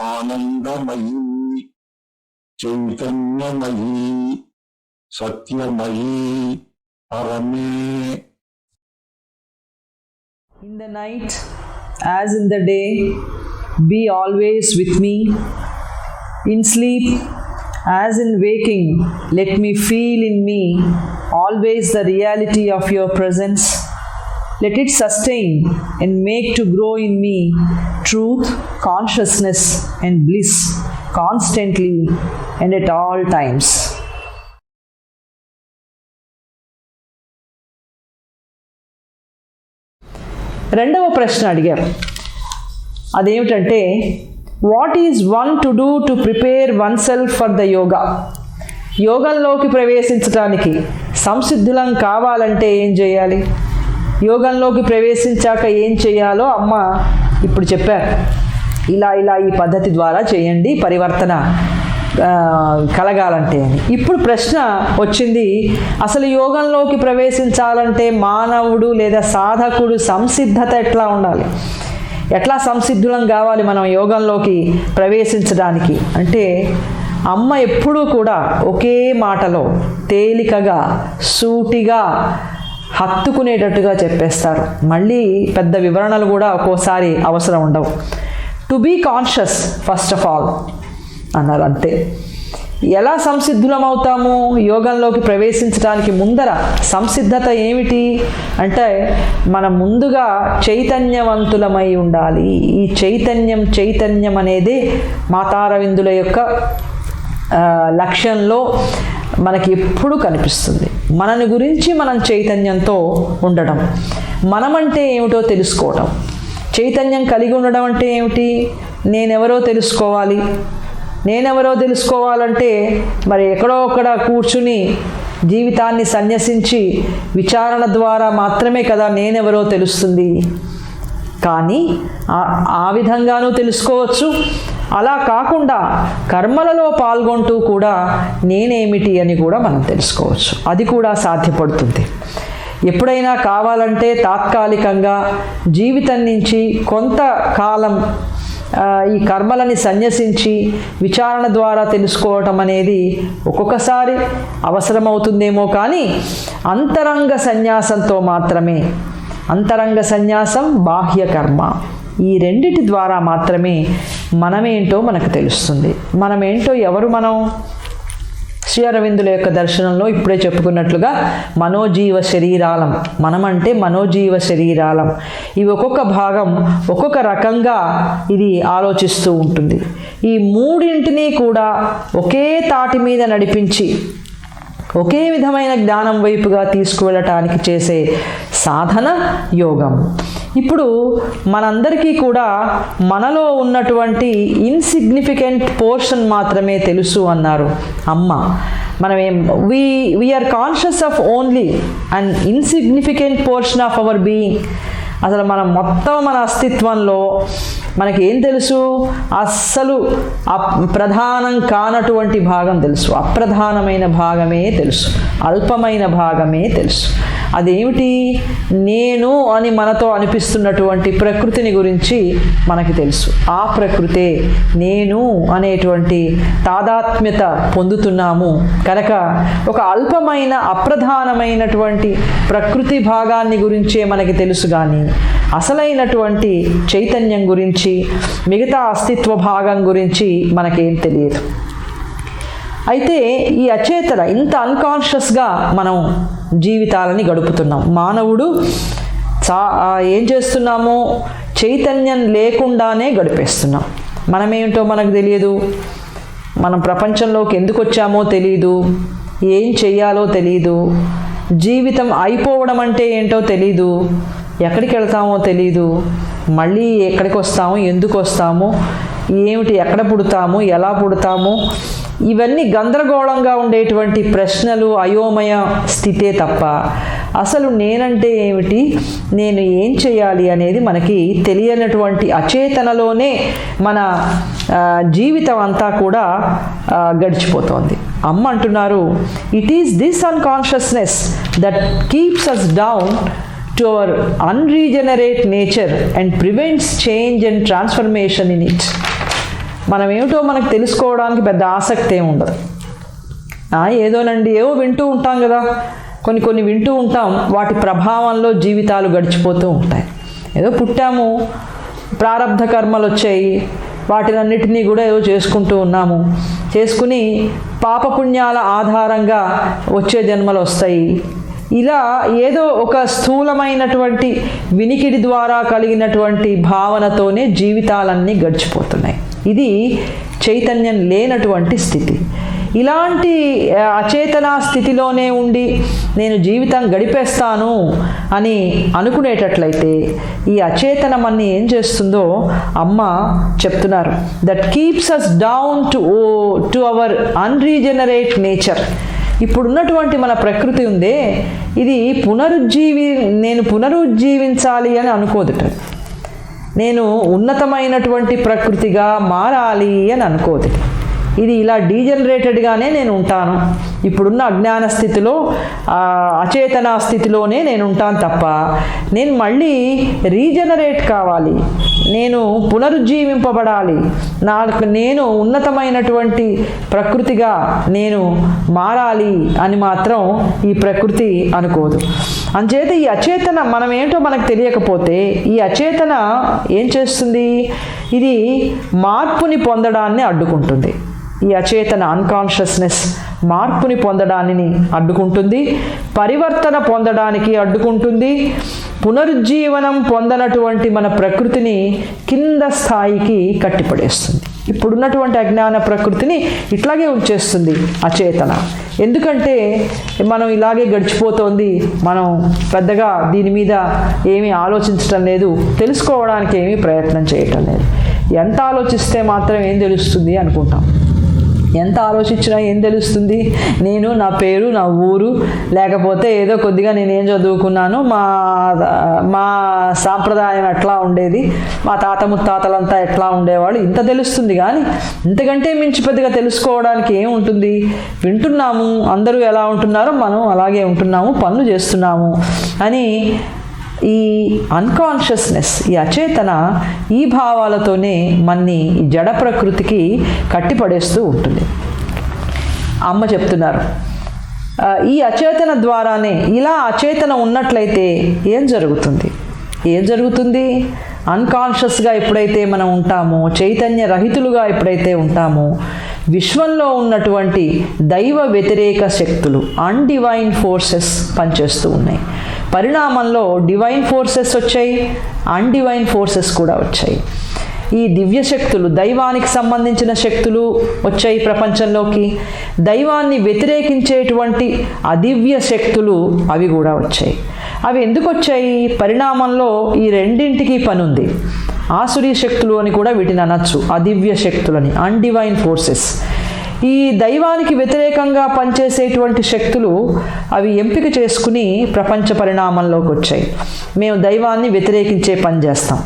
ఆనందమయీ చైతన్యమయీ సత్యమయీ పరమే. In the night as in the day, be always with me. In sleep as in waking, let me feel in me always the reality of your presence. Let it sustain and make to grow in me truth, consciousness and bliss constantly and at all times. రెండవ ప్రశ్న అడిగాం. అదేమిటంటే, what is one to do to prepare oneself for the yoga? యోగంలోకి ప్రవేశించడానికి సంసిద్ధులం కావాలంటే ఏం చేయాలి? యోగంలోకి ప్రవేశించాక ఏం చేయాలో అమ్మ ఇప్పుడు చెప్పారు. ఇలా ఈ పద్ధతి ద్వారా చేయండి పరివర్తన కలగాలంటే అని. ఇప్పుడు ప్రశ్న వచ్చింది, అసలు యోగంలోకి ప్రవేశించాలంటే మానవుడు లేదా సాధకుడు సంసిద్ధత ఎట్లా ఉండాలి? ఎట్లా సంసిద్ధులం కావాలి మనం యోగంలోకి ప్రవేశించడానికి అంటే, అమ్మ ఎప్పుడూ కూడా ఒకే మాటలో తేలికగా సూటిగా హత్తుకునేటట్టుగా చెప్పేస్తారు. మళ్ళీ పెద్ద వివరణలు కూడా ఒక్కోసారి అవసరం ఉండవు. To be conscious first of all అన్నారు, అంతే. ఎలా సంసిద్ధులం అవుతాము యోగంలోకి ప్రవేశించడానికి ముందర? సంసిద్ధత ఏమిటి అంటే, మనం ముందుగా చైతన్యవంతులమై ఉండాలి. ఈ చైతన్యం అనేది మాతారవిందుల యొక్క లక్ష్యంలో మనకి ఎప్పుడూ కనిపిస్తుంది. మనని గురించి మనం చైతన్యంతో ఉండడం, మనమంటే ఏమిటో తెలుసుకోవడం. చైతన్యం కలిగి ఉండడం అంటే ఏమిటి? నేనెవరో తెలుసుకోవాలి. నేనెవరో తెలుసుకోవాలంటే మరి ఎక్కడో అక్కడ కూర్చుని జీవితాన్ని సన్యసించి విచారణ ద్వారా మాత్రమే కదా నేనెవరో తెలుస్తుంది. కానీ ఆ విధంగానూ తెలుసుకోవచ్చు. అలా కాకుండా కర్మలలో పాల్గొంటూ కూడా నేనేమిటి అని కూడా మనం తెలుసుకోవచ్చు. అది కూడా సాధ్యపడుతుంది. ఎప్పుడైనా కావాలంటే తాత్కాలికంగా జీవితం నుంచి కొంతకాలం ఈ కర్మలని సన్యసించి విచారణ ద్వారా తెలుసుకోవటం అనేది ఒక్కొక్కసారి అవసరమవుతుందేమో, కానీ అంతరంగ సన్యాసంతో మాత్రమే. అంతరంగ సన్యాసం, బాహ్య కర్మ, ఈ రెండిటి ద్వారా మాత్రమే మనమేంటో మనకు తెలుస్తుంది. మనమేంటో, ఎవరు మనం? శ్రీ అరవిందుల యొక్క దర్శనంలో ఇప్పుడే చెప్పుకున్నట్లుగా మనోజీవ శరీరాలం. మనమంటే మనోజీవ శరీరాలం. ఇవి ఒక్కొక్క భాగం ఒక్కొక్క రకంగా ఇది ఆలోచిస్తూ ఉంటుంది. ఈ మూడింటిని కూడా ఒకే తాటి మీద నడిపించి ఒకే విధమైన జ్ఞానం వైపుగా తీసుకువెళ్ళటానికి చేసే సాధన యోగం. ఇప్పుడు మనందరికీ కూడా మనలో ఉన్నటువంటి ఇన్సిగ్నిఫికెంట్ పోర్షన్ మాత్రమే తెలుసు అన్నారు అమ్మ. మనమేం we are conscious of only an insignificant portion of our being. అసలు మనం మొత్తం మన అస్తిత్వంలో మనకేం తెలుసు? అస్సలు ప్రధానం కానటువంటి భాగం తెలుసు, అప్రధానమైన భాగమే తెలుసు, అల్పమైన భాగమే తెలుసు. అదేమిటి? నేను అని మనతో అనిపిస్తున్నటువంటి ప్రకృతిని గురించి మనకి తెలుసు. ఆ ప్రకృతే నేను అనేటువంటి తాదాత్మ్యత పొందుతున్నాము కనుక ఒక అల్పమైన అప్రధానమైనటువంటి ప్రకృతి భాగాన్ని గురించే మనకి తెలుసు, కానీ అసలైనటువంటి చైతన్యం గురించి, మిగతా అస్తిత్వ భాగం గురించి మనకేం తెలియదు. అయితే ఈ అచేతన, ఇంత అన్కాన్షియస్గా మనం జీవితాలని గడుపుతున్నాం. మానవుడు ఏం చేస్తున్నామో చైతన్యం లేకుండానే గడిపేస్తున్నాం. మనమేంటో మనకు తెలియదు, మనం ప్రపంచంలోకి ఎందుకు వచ్చామో తెలియదు, ఏం చెయ్యాలో తెలియదు, జీవితం అయిపోవడం అంటే ఏంటో తెలీదు, ఎక్కడికి వెళ్తామో తెలీదు, మళ్ళీ ఎక్కడికి వస్తాము, ఎందుకు వస్తాము, ఏమిటి, ఎక్కడ పుడతాము, ఎలా పుడతాము, ఇవన్నీ గందరగోళంగా ఉండేటువంటి ప్రశ్నలు, అయోమయ స్థితే తప్ప అసలు నేనంటే ఏమిటి, నేను ఏం చేయాలి అనేది మనకి తెలియనటువంటి అచేతనలోనే మన జీవితం అంతా కూడా గడిచిపోతోంది. అమ్మ అంటున్నారు, it is this unconsciousness that keeps us down to our unregenerate nature and prevents change and transformation in it. మనం ఏమిటో మనకు తెలుసుకోవడానికి పెద్ద ఆసక్తి ఏమి ఉండదు. ఏదోనండి, ఏవో వింటూ ఉంటాం కదా, కొన్ని వింటూ ఉంటాం, వాటి ప్రభావంలో జీవితాలు గడిచిపోతూ ఉంటాయి. ఏదో పుట్టాము, ప్రారబ్ధ కర్మలు వచ్చాయి, వాటినన్నిటినీ కూడా ఏదో చేసుకుంటూ ఉన్నాము, చేసుకుని పాపపుణ్యాల ఆధారంగా వచ్చే జన్మలు వస్తాయి. ఇలా ఏదో ఒక స్థూలమైనటువంటి వినికిడి ద్వారా కలిగినటువంటి భావనతోనే జీవితాలన్నీ గడిచిపోతున్నాయి. ఇది చైతన్యం లేనటువంటి స్థితి. ఇలాంటి అచేతన స్థితిలోనే ఉండి నేను జీవితం గడిపేస్తాను అని అనుకునేటట్లయితే ఈ అచేతనం అన్ని ఏం చేస్తుందో అమ్మ చెప్తున్నారు. That keeps us down to our unregenerate nature. ఇప్పుడున్నటువంటి మన ప్రకృతి ఉందే, ఇది నేను పునరుజ్జీవించాలి అని అనుకోదుట. నేను ఉన్నతమైనటువంటి ప్రకృతిగా మారాలి అని అనుకోదు. ఇది ఇలా డీజనరేటెడ్గానే నేను ఉంటాను, ఇప్పుడున్న అజ్ఞాన స్థితిలో, అచేతన స్థితిలోనే నేను ఉంటాను తప్ప నేను మళ్ళీ రీజనరేట్ కావాలి, నేను పునరుజ్జీవింపబడాలి, నేను ఉన్నతమైనటువంటి ప్రకృతిగా నేను మారాలి అని మాత్రం ఈ ప్రకృతి అనుకోదు. అంచేత ఈ అచేతన మనం ఏంటో మనకు తెలియకపోతే ఈ అచేతన ఏం చేస్తుంది? ఇది మార్పుని పొందడాన్ని అడ్డుకుంటుంది. ఈ అచేతన అన్కాన్షియస్నెస్ మార్పుని పొందడాన్ని అడ్డుకుంటుంది, పరివర్తన పొందడానికి అడ్డుకుంటుంది, పునరుజ్జీవనం పొందనటువంటి మన ప్రకృతిని కింద స్థాయికి కట్టిపడేస్తుంది. ఇప్పుడున్నటువంటి అజ్ఞాన ప్రకృతిని ఇట్లాగే ఉంచేస్తుంది అచేతన. ఎందుకంటే మనం ఇలాగే గడిచిపోతోంది, మనం పెద్దగా దీని మీద ఏమీ ఆలోచించటం లేదు, తెలుసుకోవడానికి ఏమీ ప్రయత్నం చేయటం లేదు. ఎంత ఆలోచిస్తే మాత్రం ఏం తెలుస్తుంది అనుకుంటాం. ఎంత ఆలోచించినా ఏం తెలుస్తుంది? నేను, నా పేరు, నా ఊరు, లేకపోతే ఏదో కొద్దిగా నేనేం చదువుకున్నాను, మా సాంప్రదాయం ఎట్లా ఉండేది, మా తాత ముత్తాతలంతా ఎట్లా ఉండేవాళ్ళు, ఇంత తెలుస్తుంది. కానీ ఇంతకంటే మించి పెద్దగా తెలుసుకోవడానికి ఏముంటుంది? వింటున్నాము, అందరూ ఎలా ఉంటున్నారో మనం అలాగే ఉంటున్నాము, పనులు చేస్తున్నాము అని ఈ అన్కాన్షియస్నెస్, ఈ అచేతన ఈ భావాలతోనే మన్ని ఈ జడ ప్రకృతికి కట్టిపడేస్తూ ఉంటుంది. అమ్మ చెప్తున్నారు, ఈ అచేతన ద్వారానే, ఇలా అచేతన ఉన్నట్లయితే ఏం జరుగుతుంది? అన్కాన్షియస్గా ఎప్పుడైతే మనం ఉంటామో, చైతన్య రహితులుగా ఎప్పుడైతే ఉంటామో, విశ్వంలో ఉన్నటువంటి దైవ వ్యతిరేక శక్తులు, అన్డివైన్ ఫోర్సెస్ పనిచేస్తూ ఉన్నాయి. పరిణామంలో డివైన్ ఫోర్సెస్ వచ్చాయి, అన్డివైన్ ఫోర్సెస్ కూడా వచ్చాయి. ఈ దివ్య శక్తులు, దైవానికి సంబంధించిన శక్తులు వచ్చాయి ప్రపంచంలోకి, దైవాన్ని వ్యతిరేకించేటువంటి అదివ్య శక్తులు అవి కూడా వచ్చాయి. అవి ఎందుకు వచ్చాయి? పరిణామంలో ఈ రెండింటికి పని ఉంది. ఆసురీ శక్తులు అని కూడా వీటిని అనొచ్చు, అదివ్య శక్తులని, అన్డివైన్ ఫోర్సెస్. ఈ దైవానికి వ్యతిరేకంగా పనిచేసేటువంటి శక్తులు అవి ఎంపిక చేసుకుని ప్రపంచ పరిణామంలోకి వచ్చాయి. మేము దైవాన్ని వ్యతిరేకించే పని చేస్తాం.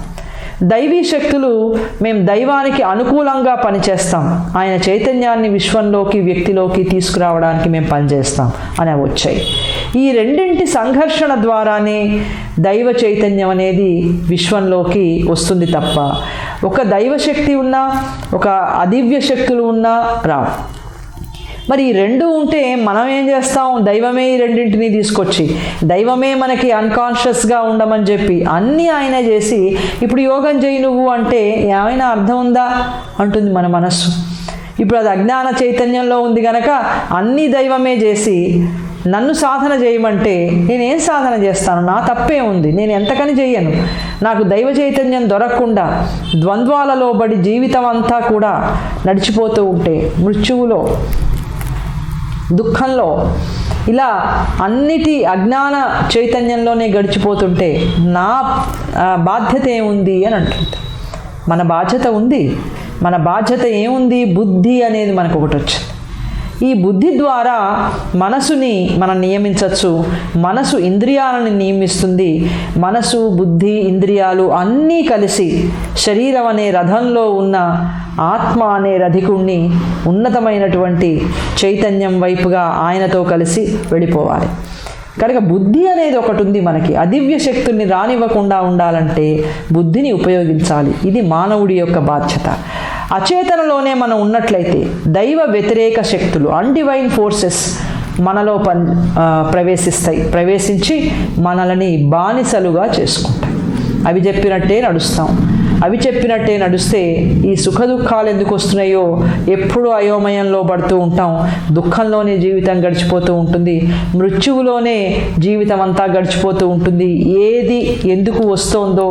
దైవీ శక్తులు మేము దైవానికి అనుకూలంగా పనిచేస్తాం, ఆయన చైతన్యాన్ని విశ్వంలోకి, వ్యక్తిలోకి తీసుకురావడానికి మేము పనిచేస్తాం అని వచ్చాయి. ఈ రెండింటి సంఘర్షణ ద్వారానే దైవ చైతన్యం అనేది విశ్వంలోకి వస్తుంది తప్ప ఒక దైవశక్తి ఉన్నా, ఒక అదివ్య శక్తులు ఉన్నా రావు. మరి ఈ రెండు ఉంటే మనం ఏం చేస్తాం? దైవమే ఈ రెండింటినీ తీసుకొచ్చి, దైవమే మనకి అన్కాన్షియస్గా ఉండమని చెప్పి అన్నీ ఆయన చేసి, ఇప్పుడు యోగం చేయి నువ్వు అంటే ఏమైనా అర్థం ఉందా అంటుంది మన మనస్సు. ఇప్పుడు అది అజ్ఞాన చైతన్యంలో ఉంది కనుక అన్నీ దైవమే చేసి నన్ను సాధన చేయమంటే నేనేం సాధన చేస్తాను? నా తప్పే ఉంది, నేను ఎంతకని చెయ్యను. నాకు దైవ చైతన్యం దొరకకుండా ద్వంద్వాలలో బడి జీవితం అంతా కూడా నడిచిపోతూ ఉంటే, మృత్యువులో, దుఃఖంలో, ఇలా అన్నిటి అజ్ఞాన చైతన్యంలోనే గడిచిపోతుంటే నా బాధ్యత ఏముంది అని అంటుంది. మన బాధ్యత ఉంది. మన బాధ్యత ఏముంది? బుద్ధి అనేది మనకు ఒకటి వచ్చింది. ఈ బుద్ధి ద్వారా మనసుని మనం నియమించవచ్చు. మనసు ఇంద్రియాలను నియమిస్తుంది. మనసు, బుద్ధి, ఇంద్రియాలు అన్నీ కలిసి శరీరం అనే రథంలో ఉన్న ఆత్మ అనే రధికుణ్ణి ఉన్నతమైనటువంటి చైతన్యం వైపుగా ఆయనతో కలిసి వెళ్ళిపోవాలి. కనుక బుద్ధి అనేది ఒకటి ఉంది మనకి. అదివ్య శక్తుల్ని రానివ్వకుండా ఉండాలంటే బుద్ధిని ఉపయోగించాలి. ఇది మానవుడి యొక్క బాధ్యత. అచేతనలోనే మనం ఉన్నట్లయితే దైవ వ్యతిరేక శక్తులు, అన్డివైన్ ఫోర్సెస్ మనలో ప్రవేశించి మనల్ని బానిసలుగా చేసుకుంటాయి. అవి చెప్పినట్టే నడుస్తే ఈ సుఖ దుఃఖాలు ఎందుకు వస్తున్నాయో ఎప్పుడూ అయోమయంలో పడుతూ ఉంటాం. దుఃఖంలోనే జీవితం గడిచిపోతూ ఉంటుంది, మృత్యువులోనే జీవితం అంతా గడిచిపోతూ ఉంటుంది. ఏది ఎందుకు వస్తోందో,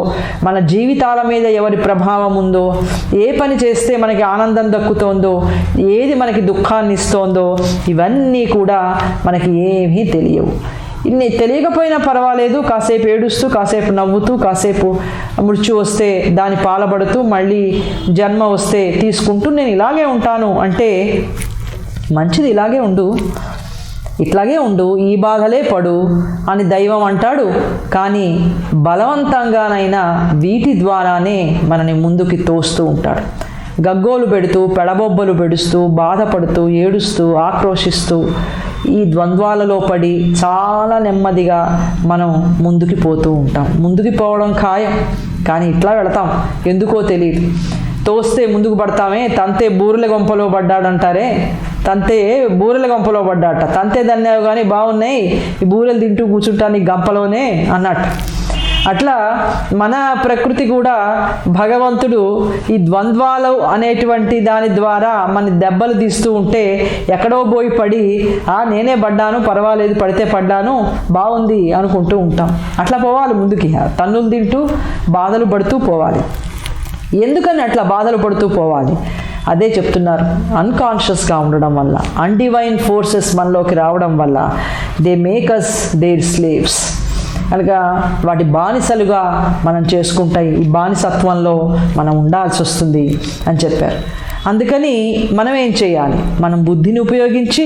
మన జీవితాల మీద ఎవరి ప్రభావం ఉందో, ఏ పని చేస్తే మనకి ఆనందం దక్కుతోందో, ఏది మనకి దుఃఖాన్ని ఇస్తోందో, ఇవన్నీ కూడా మనకి ఏమీ తెలియవు. ఇన్ని తెలియకపోయినా పర్వాలేదు, కాసేపు ఏడుస్తూ, కాసేపు నవ్వుతూ, కాసేపు మృత్యు వస్తే దాని పాలబడుతూ, మళ్ళీ జన్మ వస్తే తీసుకుంటూ నేను ఇలాగే ఉంటాను అంటే మంచిది, ఇట్లాగే ఉండు, ఈ బాధలే పడు అని దైవం అంటాడు. కానీ బలవంతంగానైనా వీటి ద్వారానే మనని ముందుకి తోస్తూ ఉంటాడు. గగ్గోలు పెడుతూ, పెడబొబ్బలు పెడుస్తూ, బాధపడుతూ, ఏడుస్తూ, ఆక్రోషిస్తూ ఈ ద్వంద్వాలలో పడి చాలా నెమ్మదిగా మనం ముందుకు పోతూ ఉంటాం. ముందుకు పోవడం ఖాయం, కానీ ఇట్లా వెళతాం, ఎందుకో తెలియదు. తోస్తే ముందుకు పడతామే, తంతే బూరెల గొంపలో పడ్డాడంటారే, తంతే బూరెల గొంపలో పడ్డాట, తంతే దన్నేవు కానీ బాగున్నాయి, ఈ బూరెలు తింటూ కూర్చుంటాను ఈ గంపలోనే అన్నట్టు. అట్లా మన ప్రకృతి కూడా భగవంతుడు ఈ ద్వంద్వాలు అనేటువంటి దాని ద్వారా మన దెబ్బలు తీస్తూ ఉంటే ఎక్కడో పోయి పడి నేనే పడ్డాను, పర్వాలేదు, పడితే పడ్డాను, బాగుంది అనుకుంటూ ఉంటాం. అట్లా పోవాలి ముందుకి, తన్నులు తింటూ బాధలు పడుతూ పోవాలి. ఎందుకని అట్లా బాధలు పడుతూ పోవాలి? అదే చెప్తున్నారు, అన్కాన్షియస్గా ఉండడం వల్ల, అన్డివైన్ ఫోర్సెస్ మనలోకి రావడం వల్ల they make us their slaves. అనగా వాటి బానిసలుగా మనం చేసుకుంటాయి. ఈ బానిసత్వంలో మనం ఉండాల్సి వస్తుంది అని చెప్పారు. అందుకని మనం ఏం చేయాలి? మనం బుద్ధిని ఉపయోగించి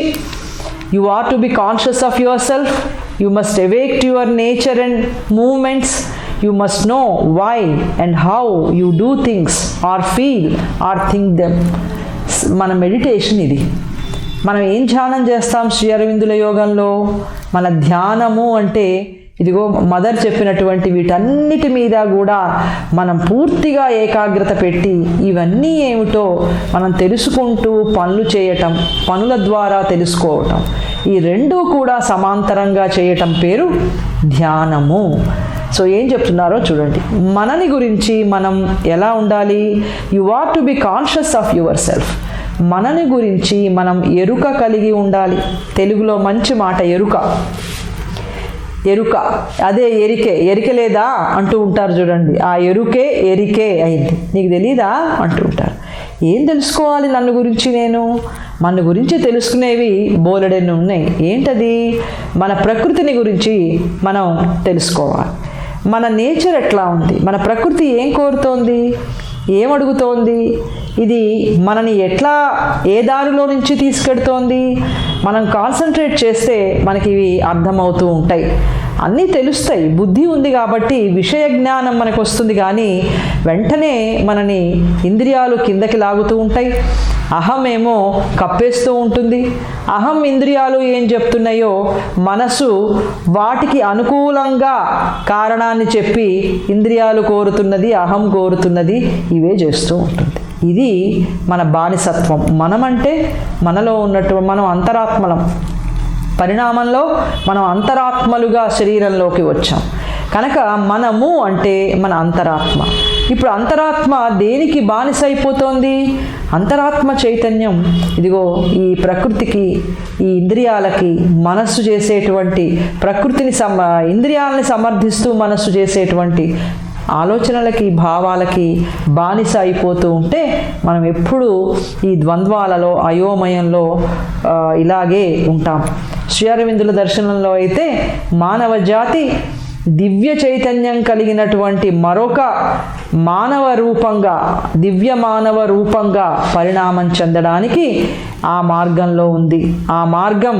you are to be conscious of yourself, you must awake to your nature and moments, you must know why and how you do things or feel or think them. మన మెడిటేషన్ ఇది. మనం ఏం ధ్యానం చేస్తాం శ్రీ అరవిందుల యోగంలో? మన ధ్యానము అంటే ఇదిగో మదర్ చెప్పినటువంటి వీటన్నిటి మీద కూడా మనం పూర్తిగా ఏకాగ్రత పెట్టి ఇవన్నీ ఏమిటో మనం తెలుసుకుంటూ పనులు చేయటం, పనుల ద్వారా తెలుసుకోవటం, ఈ రెండూ కూడా సమాంతరంగా చేయటం పేరు ధ్యానము. సో ఏం చెప్తున్నారో చూడండి. మనని గురించి మనం ఎలా ఉండాలి? You are to be conscious of yourself. మనని గురించి మనం ఎరుక కలిగి ఉండాలి. తెలుగులో మంచి మాట ఎరుక. అదే ఎరికే లేదా అంటూ ఉంటారు చూడండి. ఆ ఎరుకే ఎరికే అయింది, నీకు తెలీదా అంటూ ఉంటారు. ఏం తెలుసుకోవాలి నన్ను గురించి? మన గురించి తెలుసుకునేవి బోలెడెన్ని ఉన్నాయి. ఏంటది? మన ప్రకృతిని గురించి మనం తెలుసుకోవాలి. మన నేచర్ ఎట్లా ఉంది, మన ప్రకృతి ఏం కోరుతోంది, ఏమడుగుతోంది, ఇది మనని ఎట్లా ఏ దారిలో నుంచి తీసుకెడుతోంది. మనం కాన్సన్ట్రేట్ చేస్తే మనకి ఇవి అర్థమవుతూ ఉంటాయి, అన్నీ తెలుస్తాయి. బుద్ధి ఉంది కాబట్టి విషయ జ్ఞానం మనకు వస్తుంది, కానీ వెంటనే మనని ఇంద్రియాలు కిందకి లాగుతూ ఉంటాయి. అహమేమో కప్పేస్తూ ఉంటుంది. అహం ఇంద్రియాలు ఏం చెప్తున్నాయో మనసు వాటికి అనుకూలంగా కారణాన్ని చెప్పి ఇంద్రియాలు కోరుతున్నది, అహం కోరుతున్నది, ఇవే చేస్తూ ఉంటుంది. ఇది మన బానిసత్వం. మనమంటే మనలో ఉన్నట్టు మనం అంతరాత్మలం. పరిణామంలో మనం అంతరాత్మలుగా శరీరంలోకి వచ్చాం కనుక మనము అంటే మన అంతరాత్మ. ఇప్పుడు అంతరాత్మ దేనికి బానిస అయిపోతోంది? అంతరాత్మ చైతన్యం ఇదిగో ఈ ప్రకృతికి, ఈ ఇంద్రియాలకి, మనస్సు చేసేటువంటి ప్రకృతిని ఇంద్రియాలని సమర్థిస్తూ మనస్సు చేసేటువంటి ఆలోచనలకి, భావాలకి బానిస అయిపోతూ ఉంటే మనం ఎప్పుడూ ఈ ద్వంద్వాలలో, అయోమయంలో ఇలాగే ఉంటాం. శ్రీ అరవిందుల దర్శనంలో అయితే మానవ జాతి దివ్య చైతన్యం కలిగినటువంటి మరొక మానవ రూపంగా, దివ్య మానవ రూపంగా పరిణామం చెందడానికి ఆ మార్గంలో ఉంది. ఆ మార్గం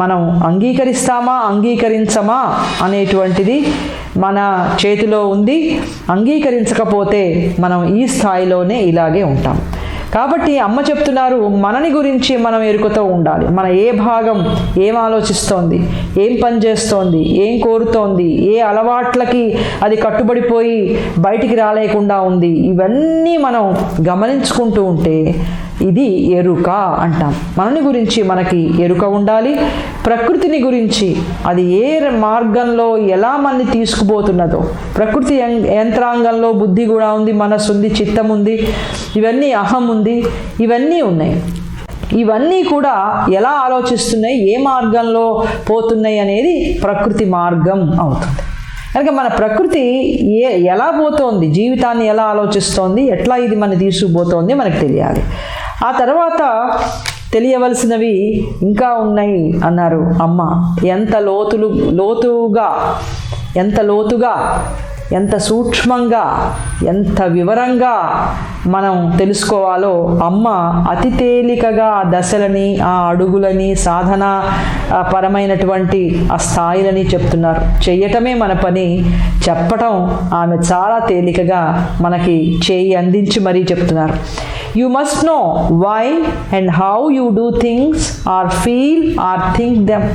మనం అంగీకరిస్తామా, అంగీకరించమా అనేటువంటిది మన చేతిలో ఉంది. అంగీకరించకపోతే మనం ఈ స్థాయిలోనే ఇలాగే ఉంటాం. కాబట్టి అమ్మ చెప్తున్నారు, మనని గురించి మనం ఎరుకతో ఉండాలి. మన ఏ భాగం ఏం ఆలోచిస్తోంది, ఏం పని చేస్తోంది, ఏం కోరుతోంది, ఏ అలవాట్లకి అది కట్టుబడిపోయి బయటికి రాలేకుండా ఉంది, ఇవన్నీ మనం గమనించుకుంటూ ఉంటే ఇది ఎరుక అంటాం. మనని గురించి మనకి ఎరుక ఉండాలి. ప్రకృతిని గురించి అది ఏ మార్గంలో ఎలా మనని తీసుకుపోతున్నదో, ప్రకృతి యంత్రాంగంలో బుద్ధి కూడా ఉంది, మనసు ఉంది, చిత్తం ఉంది, ఇవన్నీ అహం ఉంది, ఇవన్నీ ఉన్నాయి. ఇవన్నీ కూడా ఎలా ఆలోచిస్తున్నాయి, ఏ మార్గంలో పోతున్నాయి అనేది ప్రకృతి మార్గం అవుతుంది. కనుక మన ప్రకృతి ఎలా పోతోంది, జీవితాన్ని ఎలా ఆలోచిస్తోంది, ఎట్లా ఇది మన తీసుకుపోతోంది మనకు తెలియాలి. ఆ తర్వాత తెలియవలసినవి ఇంకా ఉన్నాయి అన్నారు అమ్మ. ఎంత లోతుగా ఎంత సూక్ష్మంగా ఎంత వివరంగా మనం తెలుసుకోవాలో అమ్మ అతి తేలికగా ఆ దశలని, ఆ అడుగులని, సాధన పరమైనటువంటి ఆ స్థాయిలని చెప్తున్నారు. చెయ్యటమే మన పని, చెప్పటం ఆమె చాలా తేలికగా మనకి చేయి అందించి మరీ చెప్తున్నారు. You must know why and how you do things or feel or think them.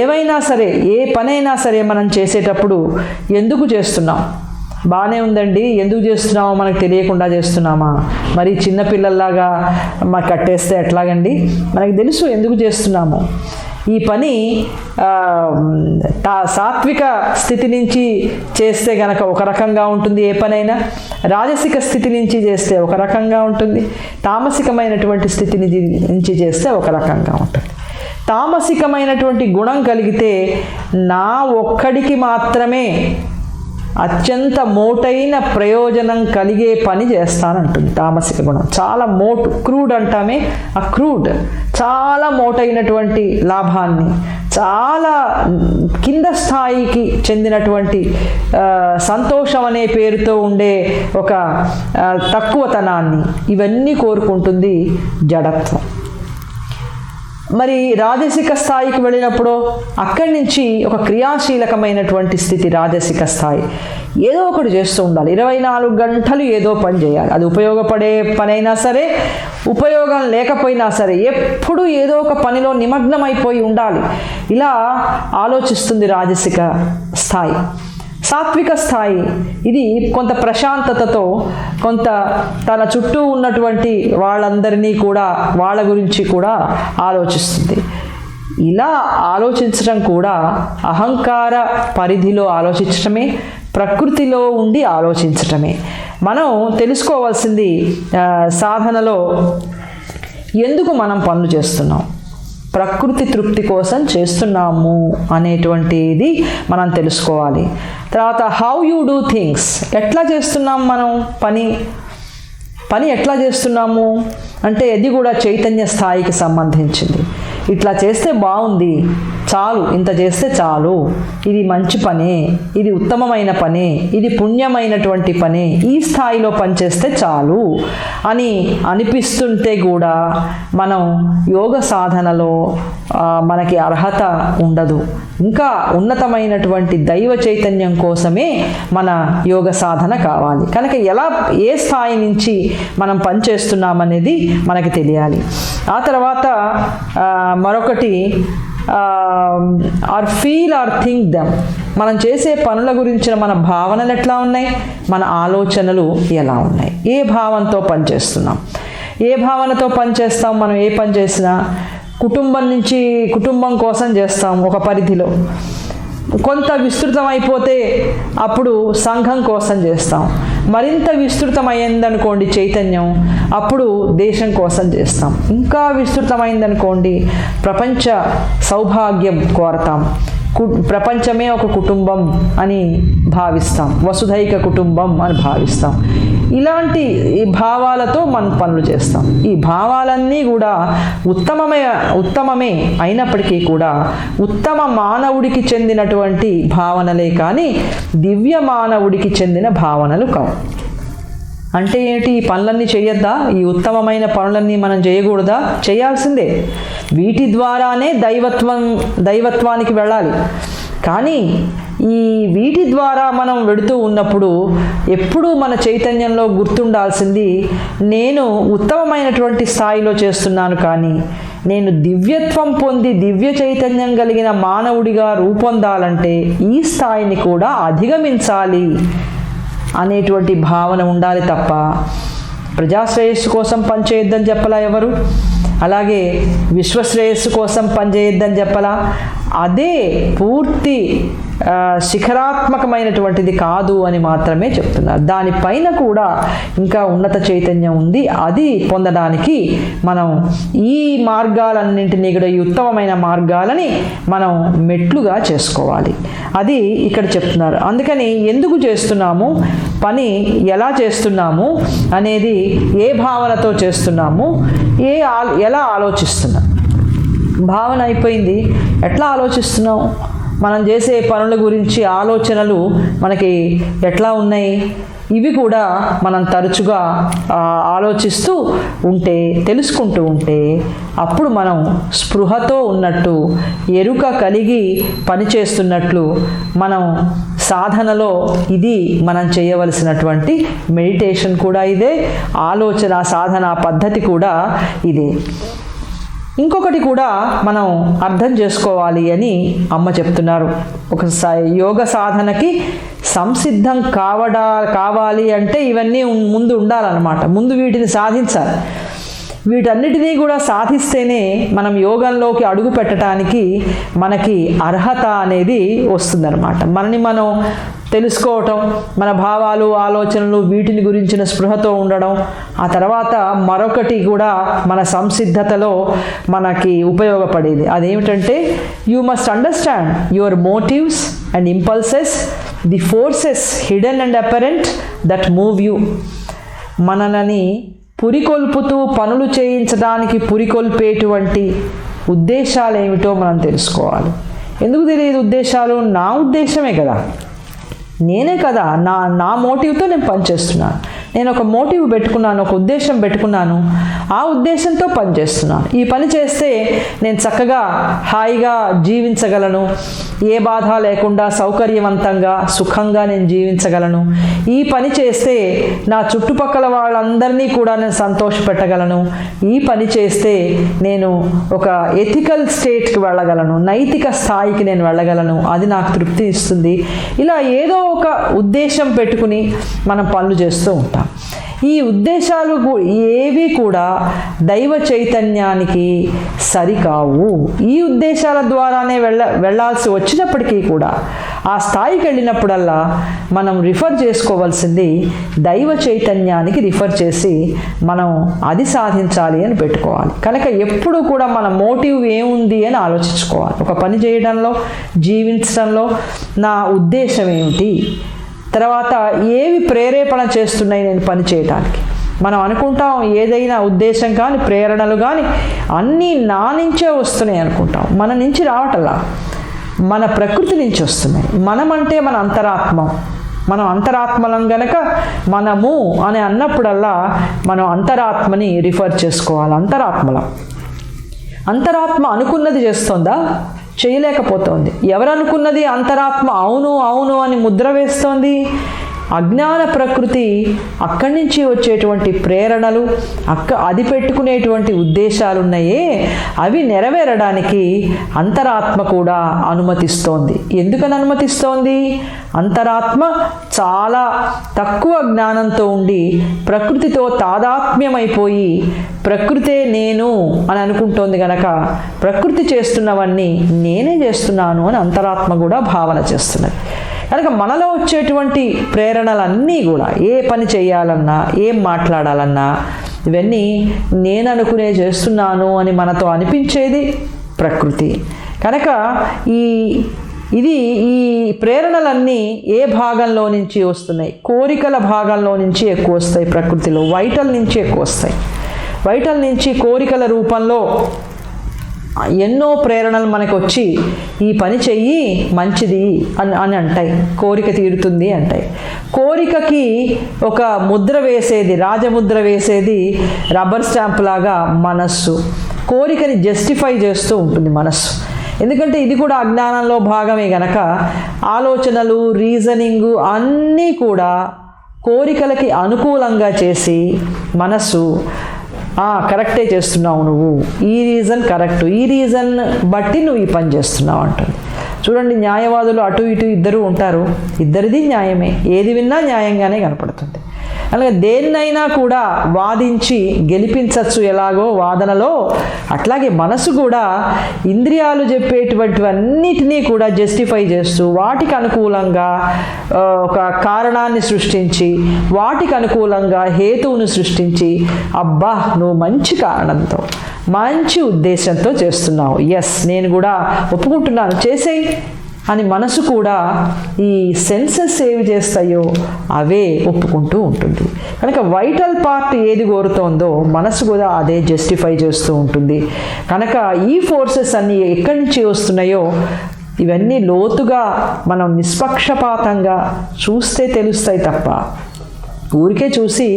ఏవైనా సరే, ఏ పనైనా సరే మనం చేసేటప్పుడు ఎందుకు చేస్తున్నాం, బాగానే ఉందండి, ఎందుకు చేస్తున్నామో మనకు తెలియకుండా చేస్తున్నామా? మరి చిన్నపిల్లల్లాగా మాకు కట్టేస్తే ఎట్లాగండి? మనకు తెలుసు ఎందుకు చేస్తున్నాము. ఈ పని సాత్విక స్థితి నుంచి చేస్తే గనక ఒక రకంగా ఉంటుంది, ఏ పనైనా రాజసిక స్థితి నుంచి చేస్తే ఒక రకంగా ఉంటుంది, తామసికమైనటువంటి స్థితి నుంచి చేస్తే ఒక రకంగా ఉంటుంది. తామసికమైనటువంటి గుణం కలిగితే నా ఒక్కడికి మాత్రమే అత్యంత మోటైన ప్రయోజనం కలిగే పని చేస్తానంటుంది తామసిక గుణం. చాలా మోటు, క్రూడ్ అంటామే, ఆ క్రూడ్ చాలా మోటైనటువంటి లాభాన్ని, చాలా కింద స్థాయికి చెందినటువంటి సంతోషం అనే పేరుతో ఉండే ఒక తక్కువతనాన్ని, ఇవన్నీ కోరుకుంటుంది జడత్వం. మరి రాజసిక స్థాయికి వెళ్ళినప్పుడు అక్కడి నుంచి ఒక క్రియాశీలకమైనటువంటి స్థితి రాజసిక స్థాయి. ఏదో ఒకటి చేస్తూ ఉండాలి, 24 గంటలు ఏదో పని చేయాలి. అది ఉపయోగపడే పనైనా సరే, ఉపయోగం లేకపోయినా సరే, ఎప్పుడూ ఏదో ఒక పనిలో నిమగ్నమైపోయి ఉండాలి. ఇలా ఆలోచిస్తుంది రాజసిక స్థాయి. సాత్విక స్థాయి ఇది కొంత ప్రశాంతతతో, కొంత తన చుట్టూ ఉన్నటువంటి వాళ్ళందరినీ కూడా, వాళ్ళ గురించి కూడా ఆలోచిస్తుంది. ఇలా ఆలోచించడం కూడా అహంకార పరిధిలో ఆలోచించటమే, ప్రకృతిలో ఉండి ఆలోచించటమే. మనం తెలుసుకోవాల్సింది సాధనలో ఎందుకు మనం పనులు చేస్తున్నాం, ప్రకృతి తృప్తి కోసం చేస్తున్నాము అనేటువంటిది మనం తెలుసుకోవాలి. తర్వాత హౌ యూ డూ థింగ్స్, ఎట్లా చేస్తున్నాం మనం పని ఎట్లా చేస్తున్నాము అంటే అది కూడా చైతన్య స్థాయికి సంబంధించింది. ఇట్లా చేస్తే బాగుంది, చాలు, ఇంత చేస్తే చాలు, ఇది మంచి పనే, ఇది ఉత్తమమైన పనే, ఇది పుణ్యమైనటువంటి పనే, ఈ స్థాయిలో పనిచేస్తే చాలు అని అనిపిస్తుంటే కూడా మనం యోగ సాధనలో మనకి అర్హత ఉండదు. ఇంకా ఉన్నతమైనటువంటి దైవ చైతన్యం కోసమే మన యోగ సాధన కావాలి. కనుక ఏ స్థాయి నుంచి మనం పనిచేస్తున్నామనేది మనకి తెలియాలి. ఆ తర్వాత మరొకటి or feel or think them. మనం చేసే పనుల గురించిన మన భావనలు ఎట్లా ఉన్నాయి, మన ఆలోచనలు ఎలా ఉన్నాయి, ఏ భావంతో పనిచేస్తున్నాం, ఏ భావనతో పనిచేస్తాం. మనం ఏ పని చేసినా కుటుంబం కోసం చేస్తాం ఒక పరిధిలో, కొంత విస్తృతమైపోతే అప్పుడు సంఘం కోసం చేస్తాం, మరింత విస్తృతమైందనుకోండి చైతన్యం, అప్పుడు దేశం కోసం చేస్తాం, ఇంకా విస్తృతమైందనుకోండి ప్రపంచ సౌభాగ్యం కోరతాం, ప్రపంచమే ఒక కుటుంబం అని భావిస్తాం, వసుధైక కుటుంబం అని భావిస్తాం. ఇలాంటి ఈ భావాలతో మనం పనులు చేస్తాం. ఈ భావాలన్నీ కూడా ఉత్తమమే అయినప్పటికీ కూడా ఉత్తమ మానవుడికి చెందినటువంటి భావనలే కానీ దివ్య మానవుడికి చెందిన భావనలు కావు. అంటే ఏంటి, ఈ పనులన్నీ చేయొద్దా, ఈ ఉత్తమమైన పనులన్నీ మనం చేయకూడదా? చేయాల్సిందే. వీటి ద్వారానే దైవత్వానికి వెళ్ళాలి. కానీ ఈ వీటి ద్వారా మనం వెడుతూ ఉన్నప్పుడు ఎప్పుడూ మన చైతన్యంలో గుర్తుండాల్సింది, నేను ఉత్తమమైనటువంటి స్థాయిలో చేస్తున్నాను, కానీ నేను దివ్యత్వం పొంది దివ్య చైతన్యం కలిగిన మానవుడిగా రూపొందాలంటే ఈ స్థాయిని కూడా అధిగమించాలి అనేటువంటి భావన ఉండాలి తప్ప ప్రజాశ్రేయస్సు కోసం పనిచేయొద్దని చెప్పలా ఎవరు, అలాగే విశ్వశ్రేయస్సు కోసం పనిచేయొద్దని చెప్పలా. అదే పూర్తి శిఖరాత్మకమైనటువంటిది కాదు అని మాత్రమే చెప్తున్నారు. దానిపైన కూడా ఇంకా ఉన్నత చైతన్యం ఉంది. అది పొందడానికి మనం ఈ మార్గాలన్నింటినీ కూడా, ఈ ఉత్తమమైన మార్గాలని మనం మెట్లుగా చేసుకోవాలి. అది ఇక్కడ చెప్తున్నారు. అందుకని ఎందుకు చేస్తున్నాము పని, ఎలా చేస్తున్నాము అనేది, ఏ భావనతో చేస్తున్నాము, ఎలా ఆలోచిస్తున్నాం. భావన అయిపోయింది, ఎట్లా ఆలోచిస్తున్నాం, మనం చేసే పనుల గురించి ఆలోచనలు మనకి ఎట్లా ఉన్నాయి, ఇవి కూడా మనం తరచుగా ఆలోచిస్తూ ఉంటే, తెలుసుకుంటూ ఉంటే, అప్పుడు మనం స్పృహతో ఉన్నట్టు, ఎరుక కలిగి పనిచేస్తున్నట్లు, మనం సాధనలో ఇది మనం చేయవలసినటువంటి మెడిటేషన్ కూడా ఇదే, ఆలోచన సాధన పద్ధతి కూడా ఇదే. ఇంకొకటి కూడా మనం అర్థం చేసుకోవాలి అని అమ్మ చెప్తున్నారు. ఒక యోగ సాధనకి సంసిద్ధం కావాలి అంటే ఇవన్నీ ముందు ఉండాలన్నమాట. ముందు వీటిని సాధించాలి. వీటన్నిటినీ కూడా సాధిస్తేనే మనం యోగంలోకి అడుగు పెట్టడానికి మనకి అర్హత అనేది వస్తుందన్నమాట. మనని మనం తెలుసుకోవటం, మన భావాలు ఆలోచనలు వీటిని గురించిన స్పృహతో ఉండడం, ఆ తర్వాత మరొకటి కూడా మన సంసిద్ధతలో మనకి ఉపయోగపడేది. అదేమిటంటే, you must understand your motives and impulses, the forces hidden and apparent that move you. మనని పురికొల్పుతూ పనులు చేయించడానికి పురికొల్పేటువంటి ఉద్దేశాలు ఏమిటో మనం తెలుసుకోవాలి. ఎందుకు తెలియదు ఉద్దేశాలు? నా ఉద్దేశమే కదా, నేనే కదా, నా మోటివ్తో నేను పనిచేస్తున్నాను. నేను ఒక మోటివ్ పెట్టుకున్నాను, ఒక ఉద్దేశం పెట్టుకున్నాను, ఆ ఉద్దేశంతో పనిచేస్తున్నాను. ఈ పని చేస్తే నేను చక్కగా హాయిగా జీవించగలను, ఏ బాధ లేకుండా సౌకర్యవంతంగా సుఖంగా నేను జీవించగలను. ఈ పని చేస్తే నా చుట్టుపక్కల వాళ్ళందరినీ కూడా నేను సంతోషపెట్టగలను. ఈ పని చేస్తే నేను ఒక ఎథికల్ స్టేట్కి వెళ్ళగలను, నైతిక స్థాయికి నేను వెళ్ళగలను, అది నాకు తృప్తి ఇస్తుంది. ఇలా ఏదో ఒక ఉద్దేశం పెట్టుకుని మనం పనులు చేస్తూ ఉంటాం. ఈ ఉద్దేశాలు ఏవి కూడా దైవ చైతన్యానికి సరికావు. ఈ ఉద్దేశాల ద్వారానే వెళ్ళాల్సి వచ్చినప్పటికీ కూడా ఆ స్థాయికి వెళ్ళినప్పుడల్లా మనం రిఫర్ చేసుకోవాల్సింది దైవ చైతన్యానికి రిఫర్ చేసి మనం అది సాధించాలి అని పెట్టుకోవాలి. కనుక ఎప్పుడు కూడా మన మోటివ్ ఏముంది అని ఆలోచించుకోవాలి. ఒక పని చేయడంలో, జీవించడంలో నా ఉద్దేశం ఏమిటి, తర్వాత ఏవి ప్రేరేపణ చేస్తున్నాయి నేను పని చేయడానికి. మనం అనుకుంటాం ఏదైనా ఉద్దేశం కానీ ప్రేరణలు కానీ అన్నీ నా నుంచే వస్తున్నాయి అనుకుంటాం. మన నుంచి రావటంలా, మన ప్రకృతి నుంచి వస్తున్నాయి. మనం అంటే మన అంతరాత్మ. మనం అంతరాత్మలం గనక మనము అని అన్నప్పుడల్లా మనం అంతరాత్మని రిఫర్ చేసుకోవాలి. అంతరాత్మ అనుకున్నది చేస్తుందా? చేయలేకపోతోంది. ఎవరనుకున్నది అంతరాత్మ అవును అవును అని ముద్ర వేస్తోంది? అజ్ఞాన ప్రకృతి అక్కడి నుంచి వచ్చేటువంటి ప్రేరణలు, అది పెట్టుకునేటువంటి ఉద్దేశాలు ఉన్నాయే, అవి నెరవేరడానికి అంతరాత్మ కూడా అనుమతిస్తోంది. ఎందుకని అనుమతిస్తోంది? అంతరాత్మ చాలా తక్కువ జ్ఞానంతో ఉండి ప్రకృతితో తాదాత్మ్యమైపోయి ప్రకృతే నేను అని అనుకుంటోంది గనక ప్రకృతి చేస్తున్నవన్నీ నేనే చేస్తున్నాను అని అంతరాత్మ కూడా భావన చేస్తున్నది. కనుక మనలో వచ్చేటువంటి ప్రేరణలన్నీ కూడా ఏ పని చేయాలన్నా, ఏం మాట్లాడాలన్నా, ఇవన్నీ నేను అనుకునే చేస్తున్నాను అని మనతో అనిపించేది ప్రకృతి. కనుక ఈ ప్రేరణలన్నీ ఏ భాగంలో నుంచి వస్తున్నాయి? కోరికల భాగంలో నుంచి ఎక్కువ వస్తాయి. ప్రకృతిలో వైటల్ నుంచి ఎక్కువ వస్తాయి. వైటల్ నుంచి కోరికల రూపంలో ఎన్నో ప్రేరణలు మనకు వచ్చి ఈ పని చెయ్యి మంచిది అని అంటాయి, కోరిక తీరుతుంది అంటాయి. కోరికకి ఒక ముద్ర వేసేది, రాజముద్ర వేసేది రబ్బర్ స్టాంప్ లాగా మనస్సు. కోరికని జస్టిఫై చేస్తూ ఉంటుంది మనస్సు. ఎందుకంటే ఇది కూడా అజ్ఞానంలో భాగమే గనక ఆలోచనలు, రీజనింగు అన్నీ కూడా కోరికలకి అనుకూలంగా చేసి మనసు కరెక్టే చేస్తున్నావు, నువ్వు ఈ రీజన్ కరెక్ట్, ఈ రీజన్ బట్టి నువ్వు ఈ పని చేస్తున్నావు అంటుంది. చూడండి, న్యాయవాదులు అటు ఇటు ఇద్దరు ఉంటారు, ఇద్దరిది న్యాయమే, ఏది విన్నా న్యాయంగానే కనపడుతుంది. అలాగే దేన్నైనా కూడా వాదించి గెలిపించవచ్చు ఎలాగో వాదనలో, అట్లాగే మనసు కూడా ఇంద్రియాలు చెప్పేటువంటివన్నిటినీ కూడా జస్టిఫై చేస్తూ వాటికి అనుకూలంగా ఒక కారణాన్ని సృష్టించి వాటికి అనుకూలంగా హేతువును సృష్టించి, అబ్బా నువ్వు మంచి కారణంతో మంచి ఉద్దేశంతో చేస్తున్నావు, ఎస్ నేను కూడా ఒప్పుకుంటున్నాను, చేసేయి అని మనసు కూడా ఈ సెన్సెస్ ఏవి చేస్తాయో అవే ఒప్పుకుంటూ ఉంటుంది. కనుక వైటల్ పార్ట్ ఏది కోరుతోందో మనసు కూడా అదే జస్టిఫై చేస్తూ ఉంటుంది. కనుక ఈ ఫోర్సెస్ అన్నీ ఎక్కడి నుంచి వస్తున్నాయో ఇవన్నీ లోతుగా మనం నిష్పక్షపాతంగా చూస్తే తెలుస్తాయి తప్ప ఊరికే చూసి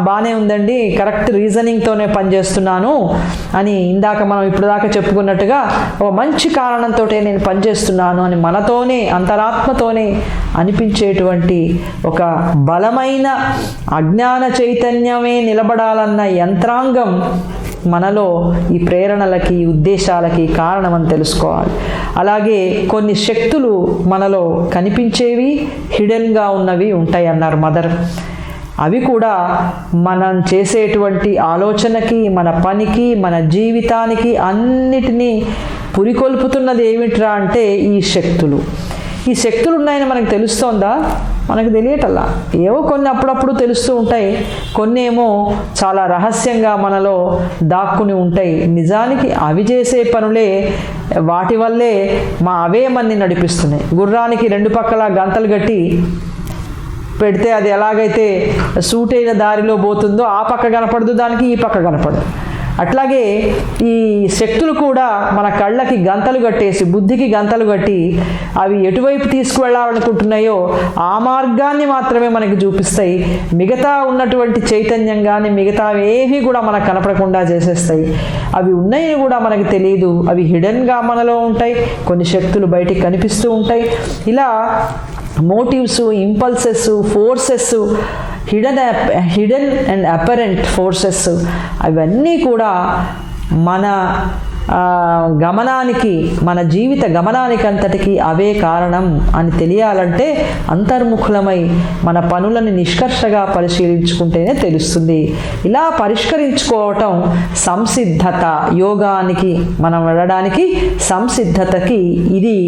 బాగానే ఉందండి, కరెక్ట్ రీజనింగ్తోనే పనిచేస్తున్నాను అని ఇందాక మనం ఇప్పుడు దాకా చెప్పుకున్నట్టుగా ఓ మంచి కారణంతో నేను పనిచేస్తున్నాను అని మనతోనే అంతరాత్మతోనే అనిపించేటువంటి ఒక బలమైన అజ్ఞాన చైతన్యమే నిలబడాలన్న యంత్రాంగం మనలో ఈ ప్రేరణలకి, ఉద్దేశాలకి కారణమని తెలుసుకోవాలి. అలాగే కొన్ని శక్తులు మనలో కనిపించేవి, హిడెన్గా ఉన్నవి ఉంటాయి అన్నారు మదర్. అవి కూడా మనం చేసేటువంటి ఆలోచనకి, మన పనికి, మన జీవితానికి అన్నిటినీ పురికొల్పుతున్నది ఏమిట్రా అంటే ఈ శక్తులు. ఈ శక్తులు ఉన్నాయని మనకు తెలుస్తోందా? మనకు తెలియటల్లా. ఏవో కొన్ని అప్పుడప్పుడు తెలుస్తూ ఉంటాయి, కొన్ని ఏమో చాలా రహస్యంగా మనలో దాక్కుని ఉంటాయి. నిజానికి అవి చేసే పనులే, వాటి వల్లే అవే మనని నడిపిస్తున్నాయి. గుర్రానికి రెండు పక్కల గంతలు కట్టి పెడితే అది ఎలాగైతే సూట్ అయిన దారిలో పోతుందో ఆ పక్క కనపడదు, దానికి ఈ పక్క కనపడదు. అట్లాగే ఈ శక్తులు కూడా మన కళ్ళకి గంతలు కట్టేసి, బుద్ధికి గంతలు కట్టి అవి ఎటువైపు తీసుకువెళ్ళాలనుకుంటున్నాయో ఆ మార్గాన్ని మాత్రమే మనకి చూపిస్తాయి. మిగతా ఉన్నటువంటి చైతన్యం కానీ మిగతా ఏవి కూడా మనకు కనపడకుండా చేసేస్తాయి. అవి ఉన్నాయని కూడా మనకు తెలియదు, అవి హిడెన్గా మనలో ఉంటాయి. కొన్ని శక్తులు బయటికి కనిపిస్తూ ఉంటాయి. ఇలా motives, impulses, forces, hidden and apparent forces అవన్నీ కూడా మన గమనానికి, మన జీవిత గమనానికి అంతటికి అవే కారణం అని తెలియాలంటే అంతర్ముఖులమై మన పనులను నిష్కర్షగా పరిశీలించుకుంటేనే తెలుస్తుంది. ఇలా పరిష్కరించుకోవటం సంసిద్ధత, యోగానికి మనం వెళ్ళడానికి సంసిద్ధతకి ఇది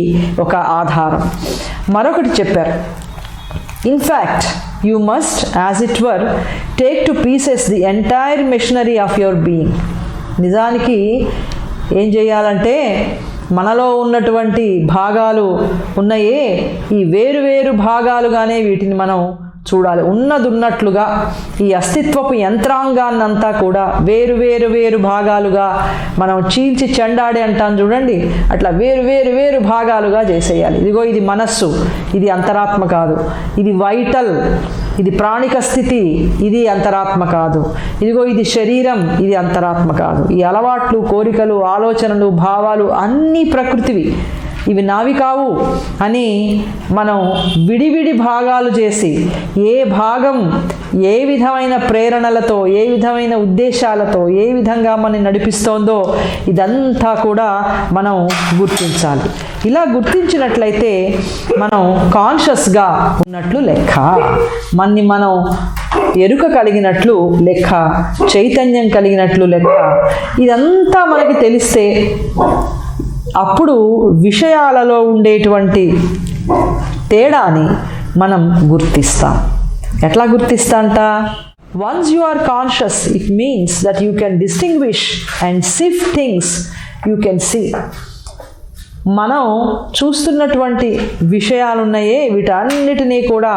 ఒక ఆధారం. మరొకటి చెప్పారు, in fact you must as it were take to pieces the entire machinery of your being. నిజానికి ఏం చేయాలంటే మనలో ఉన్నటువంటి భాగాలు ఉన్నాయే, ఈ వేరు భాగాలుగానే వీటిని మనం చూడాలి. ఉన్నట్లుగా ఈ అస్తిత్వపు యంత్రాంగాన్నంతా కూడా వేరు భాగాలుగా మనం చీల్చి చెండాడి అంటాం చూడండి, అట్లా వేరు భాగాలుగా చేసేయాలి. ఇదిగో ఇది మనస్సు, ఇది అంతరాత్మ కాదు. ఇది వైటల్, ఇది ప్రాణిక స్థితి, ఇది అంతరాత్మ కాదు. ఇదిగో ఇది శరీరం, ఇది అంతరాత్మ కాదు. ఈ అలవాట్లు, కోరికలు, ఆలోచనలు, భావాలు అన్నీ ప్రకృతివి, ఇవి నావి కావు అని మనం విడివిడి భాగాలు చేసి ఏ భాగం ఏ విధమైన ప్రేరణలతో, ఏ విధమైన ఉద్దేశాలతో, ఏ విధంగా మనని నడిపిస్తోందో ఇదంతా కూడా మనం గుర్తించాలి. ఇలా గుర్తించినట్లయితే మనం కాన్షియస్గా ఉన్నట్లు లెక్క, మనని మనం ఎరుక కలిగినట్లు లెక్క, చైతన్యం కలిగినట్లు లెక్క. ఇదంతా మనకి తెలిస్తే అప్పుడు విషయాలలో ఉండేటువంటి తేడాని మనం గుర్తిస్తాం. ఎట్లా గుర్తిస్తాంట? Once you are conscious it means that you can distinguish and sift things you can see. మనం చూస్తున్నటువంటి విషయాలున్నాయే వీటన్నిటినీ కూడా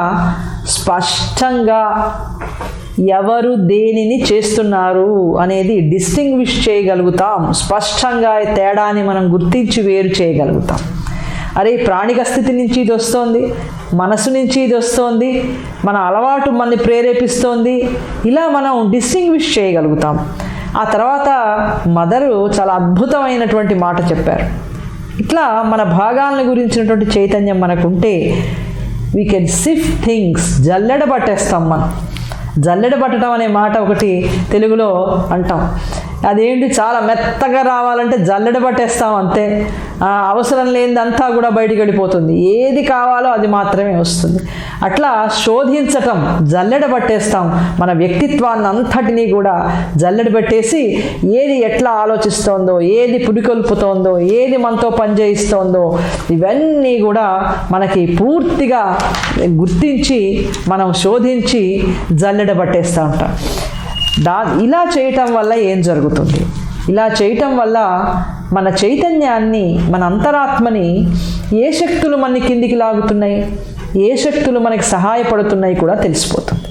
స్పష్టంగా ఎవరు దేనిని చేస్తున్నారు అనేది డిస్టింగ్విష్ చేయగలుగుతాం. స్పష్టంగా తేడాని మనం గుర్తించి వేరు చేయగలుగుతాం. అరే ప్రాణిక స్థితి నుంచి ఇది వస్తోంది, మనసు నుంచి ఇది వస్తోంది, మన అలవాటు మనని ప్రేరేపిస్తోంది, ఇలా మనం డిస్టింగ్విష్ చేయగలుగుతాం. ఆ తర్వాత మదరు చాలా అద్భుతమైనటువంటి మాట చెప్పారు. ఇట్లా మన భాగాలను గురించినటువంటి చైతన్యం మనకుంటే వీ కెన్ సిఫ్ట్ థింగ్స్, జల్లెడ పట్టేస్తాం మనం. జల్లెడ పట్టడం అనే మాట ఒకటి తెలుగులో అంటాం. అదేంటి, చాలా మెత్తగా రావాలంటే జల్లెడ పట్టేస్తాం అంతే. అవసరం లేనిదంతా కూడా బయటికి వెళ్ళిపోతుంది, ఏది కావాలో అది మాత్రమే వస్తుంది. అట్లా శోధించటం, జల్లెడ పట్టేస్తాం. మన వ్యక్తిత్వాన్ని అంతటినీ కూడా జల్లెడ పెట్టేసి ఏది ఎట్లా ఆలోచిస్తోందో, ఏది పురికొల్పుతోందో, ఏది మనతో పనిచేయిస్తోందో ఇవన్నీ కూడా మనకి పూర్తిగా గుర్తించి మనం శోధించి జల్లెడ పట్టేస్తూ ఉంటాం. ఇలా చేయటం వల్ల ఏం జరుగుతుంది? ఇలా చేయటం వల్ల మన చైతన్యాన్ని, మన అంతరాత్మని ఏ శక్తులు మన కిందికి లాగుతున్నాయి, ఏ శక్తులు మనకి సహాయపడుతున్నాయి కూడా తెలిసిపోతుంది.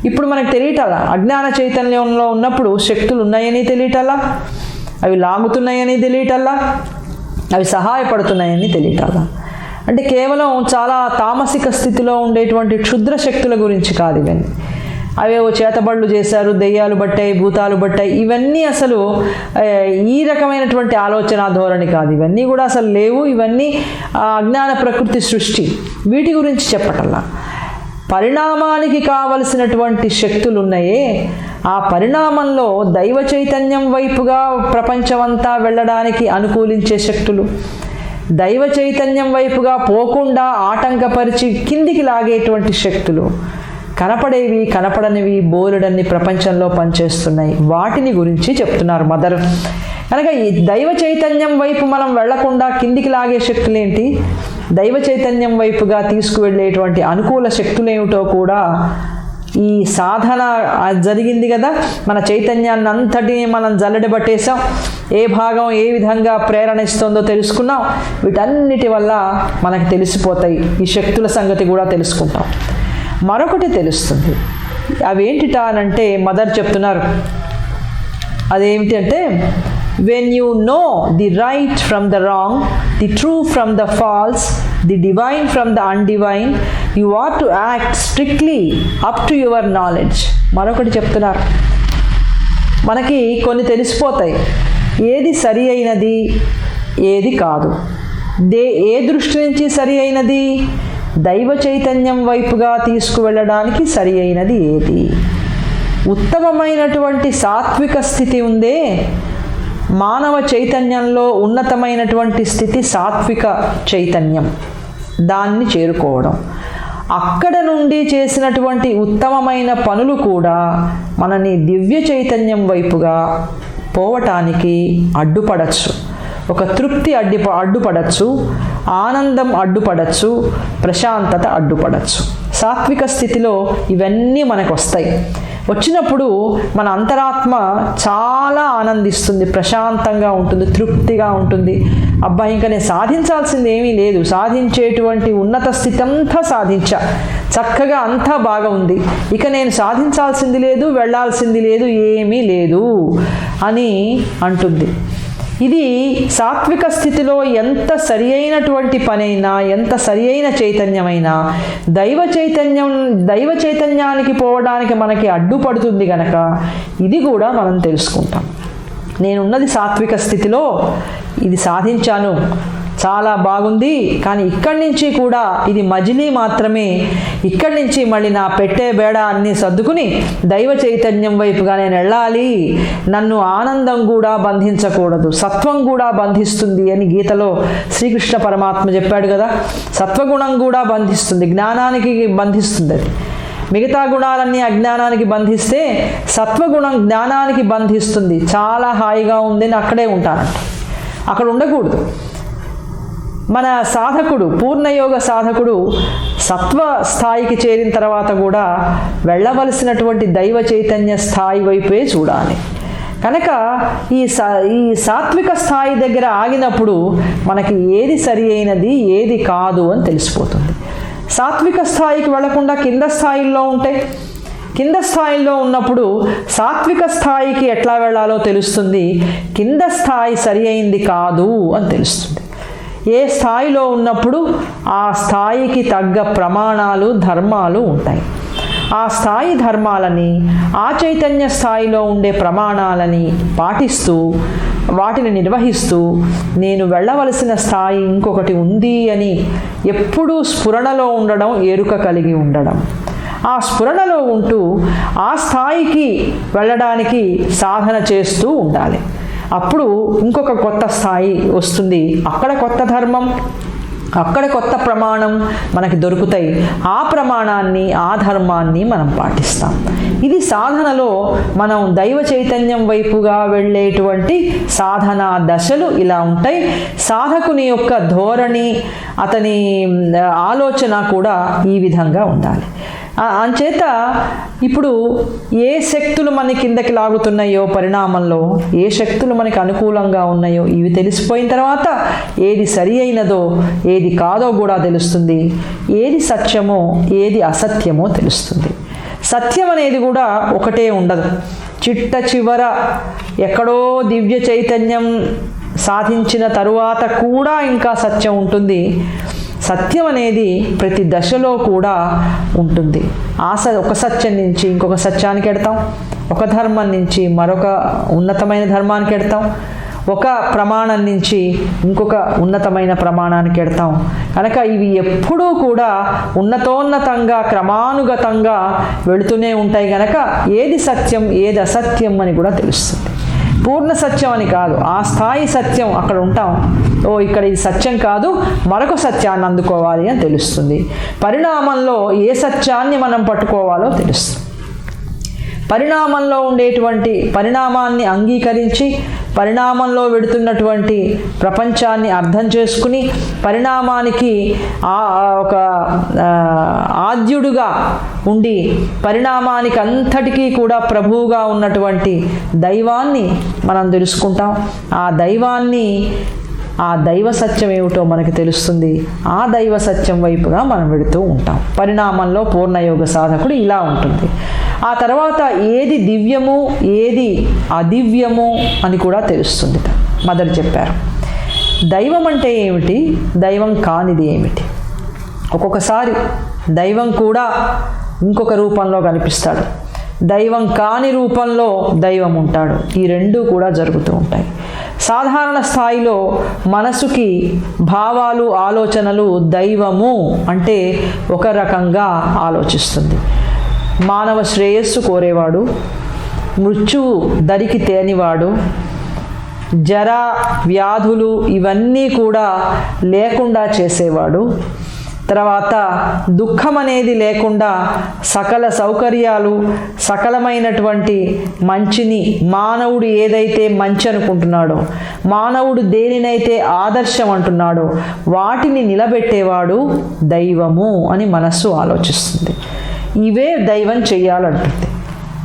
ఇప్పుడు మనకు తెలియటాలా, అజ్ఞాన చైతన్యంలో ఉన్నప్పుడు శక్తులు ఉన్నాయని తెలియటాలా, అవి లాగుతున్నాయని తెలియటాలా, అవి సహాయపడుతున్నాయని తెలియటాలా. అంటే కేవలం చాలా తామసిక స్థితిలో ఉండేటువంటి క్షుద్ర శక్తుల గురించి కాదు ఇవన్నీ. అవేవో చేతబళ్ళు చేశారు, దెయ్యాలు బట్టాయి, భూతాలు బట్టాయి, ఇవన్నీ అసలు ఈ రకమైనటువంటి ఆలోచన ధోరణి కాదు. ఇవన్నీ కూడా అసలు లేవు. ఇవన్నీ అజ్ఞాన ప్రకృతి సృష్టి. వీటి గురించి చెప్పటల్లా. పరిణామానికి కావలసినటువంటి శక్తులు ఉన్నాయే, ఆ పరిణామంలో దైవ చైతన్యం వైపుగా ప్రపంచమంతా వెళ్ళడానికి అనుకూలించే శక్తులు, దైవ చైతన్యం వైపుగా పోకుండా ఆటంకపరిచి కిందికి లాగేటువంటి శక్తులు, కనపడేవి కనపడనివి బోలెడన్ని ప్రపంచంలో పనిచేస్తున్నాయి. వాటిని గురించి చెప్తున్నారు మదర్. కనుక ఈ దైవ చైతన్యం వైపు మనం వెళ్లకుండా కిందికి లాగే శక్తులేంటి, దైవ చైతన్యం వైపుగా తీసుకువెళ్ళేటువంటి అనుకూల శక్తులేమిటో కూడా ఈ సాధన జరిగింది కదా. మన చైతన్యాన్ని అంతటినీ మనం జల్లెడ పట్టేసాం, ఏ భాగం ఏ విధంగా ప్రేరణ ఇస్తుందో తెలుసుకున్నాం. వీటన్నిటి వల్ల మనకు తెలిసిపోతాయి. ఈ శక్తుల సంగతి కూడా తెలుసుకుంటాం. మరొకటి తెలుస్తుంది. అవేంటిటా అనంటే మదర్ చెప్తున్నారు. అదేమిటి అంటే, when you know the right from the wrong, the true from the false, the divine from the undivine, you ought to act strictly up to your knowledge. మరొకటి చెప్తున్నారు. మనకి కొన్ని తెలిసిపోతాయి, ఏది సరి అయినది ఏది కాదు. ఏ దృష్టి నుంచి సరి అయినది, దైవ చైతన్యం వైపుగా తీసుకువెళ్ళడానికి సరి అయినది ఏది. ఉత్తమమైనటువంటి సాత్విక స్థితి ఉందే, మానవ చైతన్యంలో ఉన్నతమైనటువంటి స్థితి సాత్విక చైతన్యం, దాన్ని చేరుకోవడం. అక్కడ నుండి చేసినటువంటి ఉత్తమమైన పనులు కూడా మనని దివ్య చైతన్యం వైపుగా పోవటానికి అడ్డుపడచ్చు. ఒక తృప్తి అడ్డుపడచ్చు, ఆనందం అడ్డుపడచ్చు, ప్రశాంతత అడ్డుపడచ్చు. సాత్విక స్థితిలో ఇవన్నీ మనకు వస్తాయి. వచ్చినప్పుడు మన అంతరాత్మ చాలా ఆనందిస్తుంది, ప్రశాంతంగా ఉంటుంది, తృప్తిగా ఉంటుంది. అబ్బా, ఇంకా నేను సాధించాల్సింది ఏమీ లేదు, సాధించేటువంటి ఉన్నత స్థితి అంతా సాధించా, చక్కగా అంతా బాగా ఉంది, ఇక నేను సాధించాల్సింది లేదు, వెళ్ళాల్సింది లేదు, ఏమీ లేదు అని అంటుంది. ఇది సాత్విక స్థితిలో ఎంత సరి అయినటువంటి పనైనా, ఎంత సరి అయిన చైతన్యమైనా దైవ చైతన్యానికి పోవడానికి మనకి అడ్డుపడుతుంది కనుక ఇది కూడా మనం తెలుసుకుంటాం. నేనున్నది సాత్విక స్థితిలో, ఇది సాధించాను, చాలా బాగుంది, కానీ ఇక్కడి నుంచి కూడా ఇది మజిలీ మాత్రమే. ఇక్కడి నుంచి మళ్ళీ నా పెట్టే బేడ అన్నీ సర్దుకుని దైవ చైతన్యం వైపుగా నేను వెళ్ళాలి. నన్ను ఆనందం కూడా బంధించకూడదు, సత్వం కూడా బంధిస్తుంది అని గీతలో శ్రీకృష్ణ పరమాత్మ చెప్పాడు కదా. సత్వగుణం కూడా బంధిస్తుంది, జ్ఞానానికి బంధిస్తుంది. అది మిగతా గుణాలన్నీ అజ్ఞానానికి బంధిస్తే సత్వగుణం జ్ఞానానికి బంధిస్తుంది. చాలా హాయిగా ఉంది, నేను అక్కడే ఉంటానంట, అక్కడ ఉండకూడదు. మన సాధకుడు, పూర్ణయోగ సాధకుడు సత్వ స్థాయికి చేరిన తర్వాత కూడా వెళ్ళవలసినటువంటి దైవ చైతన్య స్థాయి వైపే చూడాలి. కనుక ఈ సాత్విక స్థాయి దగ్గర ఆగినప్పుడు మనకి ఏది సరి అయినది ఏది కాదు అని తెలిసిపోతుంది. సాత్విక స్థాయికి వెళ్లకుండా కింద స్థాయిల్లో ఉంటే, కింద స్థాయిలో ఉన్నప్పుడు సాత్విక స్థాయికి ఎట్లా వెళ్ళాలో తెలుస్తుంది. కింద స్థాయి సరి అయింది కాదు అని తెలుస్తుంది. ఏ స్థాయిలో ఉన్నప్పుడు ఆ స్థాయికి తగ్గ ప్రమాణాలు, ధర్మాలు ఉంటాయి. ఆ స్థాయి ధర్మాలని, ఆ చైతన్య స్థాయిలో ఉండే ప్రమాణాలని పాటిస్తూ వాటిని నిర్వహిస్తూ నేను వెళ్ళవలసిన స్థాయి ఇంకొకటి ఉంది అని ఎప్పుడూ స్ఫురణలో ఉండడం, ఎరుక కలిగి ఉండడం. ఆ స్ఫురణలో ఉంటూ ఆ స్థాయికి వెళ్ళడానికి సాధన చేస్తూ ఉండాలి. అప్పుడు ఇంకొక కొత్త స్థాయి వస్తుంది. అక్కడ కొత్త ధర్మం, అక్కడ కొత్త ప్రమాణం మనకి దొరుకుతాయి. ఆ ప్రమాణాన్ని, ఆ ధర్మాన్ని మనం పాటిస్తాం. ఇది సాధనలో మనం దైవ చైతన్యం వైపుగా వెళ్ళేటువంటి సాధనా దశలు ఇలా ఉంటాయి. సాధకుని యొక్క ధోరణి, అతని ఆలోచన కూడా ఈ విధంగా ఉండాలి. అంచేత ఇప్పుడు ఏ శక్తులు మన కిందకి లాగుతున్నాయో పరిణామంలో, ఏ శక్తులు మనకి అనుకూలంగా ఉన్నాయో ఇవి తెలిసిపోయిన తర్వాత ఏది సరి అయినదో ఏది కాదో కూడా తెలుస్తుంది. ఏది సత్యమో ఏది అసత్యమో తెలుస్తుంది. సత్యం అనేది కూడా ఒకటే ఉండదు. చిట్ట చివర ఎక్కడో దివ్య చైతన్యం సాధించిన తరువాత కూడా ఇంకా సత్యం ఉంటుంది. సత్యం అనేది ప్రతి దశలో కూడా ఉంటుంది. ఒక సత్యం నుంచి ఇంకొక సత్యానికి ఎడతాం, ఒక ధర్మం నుంచి మరొక ఉన్నతమైన ధర్మానికి ఎడతాం, ఒక ప్రమాణం నుంచి ఇంకొక ఉన్నతమైన ప్రమాణానికి ఎడతాం. కనుక ఇవి ఎప్పుడూ కూడా ఉన్నతోన్నతంగా క్రమానుగతంగా వెళుతూనే ఉంటాయి. కనుక ఏది సత్యం ఏది అసత్యం అని కూడా తెలుస్తుంది. పూర్ణ సత్యం అని కాదు, ఆ స్థాయి సత్యం అక్కడ ఉంటాం. ఇక్కడ ఇది సత్యం కాదు, మరొక సత్యాన్ని అందుకోవాలి అని తెలుస్తుంది. పరిణామంలో ఏ సత్యాన్ని మనం పట్టుకోవాలో తెలుస్తుంది. పరిణామంలో ఉండేటువంటి పరిణామాన్ని అంగీకరించి పరిణామంలో వెడుతున్నటువంటి ప్రపంచాన్ని అర్థం చేసుకుని పరిణామానికి ఒక ఆద్యుడుగా ఉండి పరిణామానికి అంతటికీ కూడా ప్రభువుగా ఉన్నటువంటి దైవాన్ని మనం తెలుసుకుంటాం. ఆ దైవాన్ని, ఆ దైవ సత్యం ఏమిటో మనకి తెలుస్తుంది. ఆ దైవ సత్యం వైపుగా మనం వెళుతూ ఉంటాం. పరిణామంలో పూర్ణయోగ సాధకుడు ఇలా ఉంటుంది. ఆ తర్వాత ఏది దివ్యము ఏది అదివ్యము అని కూడా తెలుస్తుంది. మొదలు చెప్పారు. దైవం అంటే ఏమిటి, దైవం కానిది ఏమిటి. ఒక్కొక్కసారి దైవం కూడా ఇంకొక రూపంలో కనిపిస్తాడు, దైవం కాని రూపంలో దైవం ఉంటాడు. ఈ రెండూ కూడా జరుగుతూ ఉంటాయి. సాధారణ స్థాయిలో మనసుకి భావాలు, ఆలోచనలు దైవము అంటే ఒక రకంగా ఆలోచిస్తుంది. మానవ శ్రేయస్సు కోరేవాడు, మృత్యువు దరికి తేనివాడు, జర వ్యాధులు ఇవన్నీ కూడా లేకుండా చేసేవాడు, తర్వాత దుఃఖం అనేది లేకుండా సకల సౌకర్యాలు, సకలమైనటువంటి మంచిని మానవుడు ఏదైతే మంచి అనుకుంటున్నాడో, మానవుడు దేనినైతే ఆదర్శం అంటున్నాడో వాటిని నిలబెట్టేవాడు దైవము అని మనస్సు ఆలోచిస్తుంది. ఇవే దైవం చెయ్యాలంటుంది.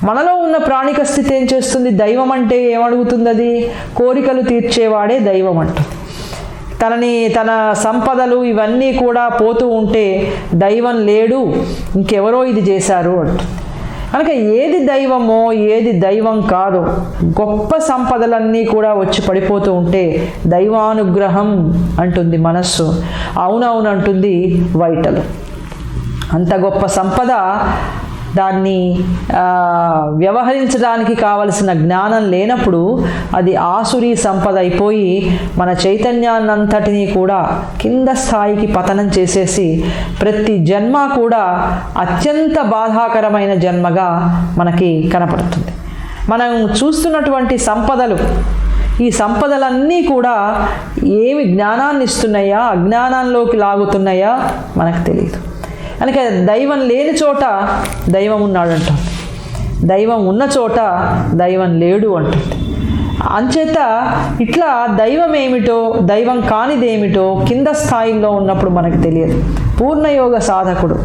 మనలో ఉన్న ప్రాణిక స్థితి ఏం చేస్తుంది? దైవం అంటే ఏమడుగుతుంది? అది కోరికలు తీర్చేవాడే దైవం అంటుంది. తన సంపదలు ఇవన్నీ కూడా పోతూ ఉంటే దైవం లేడు, ఇంకెవరో ఇది చేశారు అంటుంది. కనుక ఏది దైవమో ఏది దైవం కాదో, గొప్ప సంపదలన్నీ కూడా వచ్చి పడిపోతూ ఉంటే దైవానుగ్రహం అంటుంది మనస్సు. అవునవును అంటుంది వైటలు. అంత గొప్ప సంపద, దాన్ని వ్యవహరించడానికి కావలసిన జ్ఞానం లేనప్పుడు అది ఆసురీ సంపద అయిపోయి మన చైతన్యాన్నంతటినీ కూడా కింద స్థాయికి పతనం చేసేసి ప్రతి జన్మ కూడా అత్యంత బాధాకరమైన జన్మగా మనకి కనపడుతుంది. మనం చూస్తున్నటువంటి సంపదలు, ఈ సంపదలన్నీ కూడా ఏమి జ్ఞానాన్ని ఇస్తున్నాయా, అజ్ఞానంలోకి లాగుతున్నాయా మనకు తెలియదు. కనుక దైవం లేని చోట దైవం ఉన్నాడు అంటుంది, దైవం ఉన్న చోట దైవం లేడు అంటుంది. అంచేత ఇట్లా దైవం ఏమిటో దైవం కానిదేమిటో కింద స్థాయిలో ఉన్నప్పుడు మనకు తెలియదు. పూర్ణయోగ సాధకుడు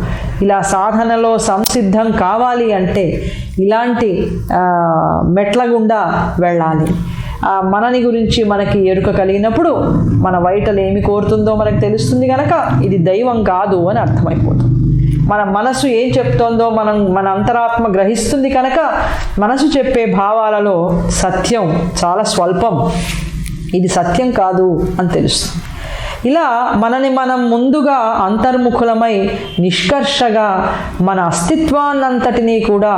ఇలా సాధనలో సంసిద్ధం కావాలి అంటే ఇలాంటి మెట్ల గుండా వెళ్ళాలి. మనని గురించి మనకి ఎరుక కలిగినప్పుడు మన వైటలు ఏమి కోరుతుందో మనకు తెలుస్తుంది. కనుక ఇది దైవం కాదు అని అర్థమైపోతుంది. మన మనసు ఏం చెప్తోందో మన అంతరాత్మ గ్రహిస్తుంది. కనుక మనసు చెప్పే భావాలలో సత్యం చాలా స్వల్పం, ఇది సత్యం కాదు అని తెలుస్తుంది. ఇలా మనని మనం ముందుగా అంతర్ముఖులమై నిష్కర్షగా మన అస్తిత్వాన్నంతటినీ కూడా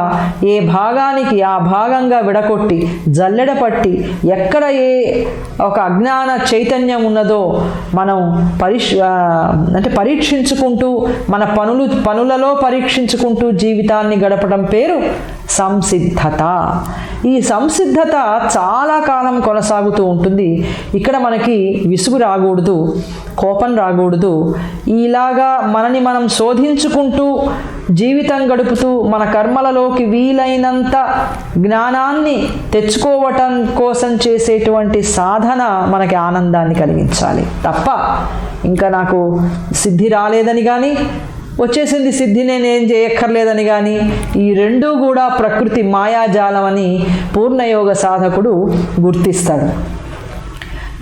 ఏ భాగానికి ఆ భాగంగా విడగొట్టి జల్లెడ పట్టి ఎక్కడ ఏ ఒక అజ్ఞాన చైతన్యం ఉన్నదో మనం పరీక్షించుకుంటూ మన పనులలో పరీక్షించుకుంటూ జీవితాన్ని గడపడం పేరు సంసిద్ధత. ఈ సంసిద్ధత చాలా కాలం కొనసాగుతూ ఉంటుంది. ఇక్కడ మనకి విసుగు రాకూడదు, కోపం రాకూడదు. ఇలాగా మనని మనం శోధించుకుంటూ జీవితం గడుపుతూ మన కర్మలలోకి వీలైనంత జ్ఞానాన్ని తెచ్చుకోవటం కోసం చేసేటువంటి సాధన మనకి ఆనందాన్ని కలిగించాలి తప్ప ఇంకా నాకు సిద్ధి రాలేదని కానీ వచ్చేసింది సిద్ధి నేనేం చేయక్కర్లేదని కానీ ఈ రెండూ కూడా ప్రకృతి మాయాజాలం అని పూర్ణయోగ సాధకుడు గుర్తిస్తాడు.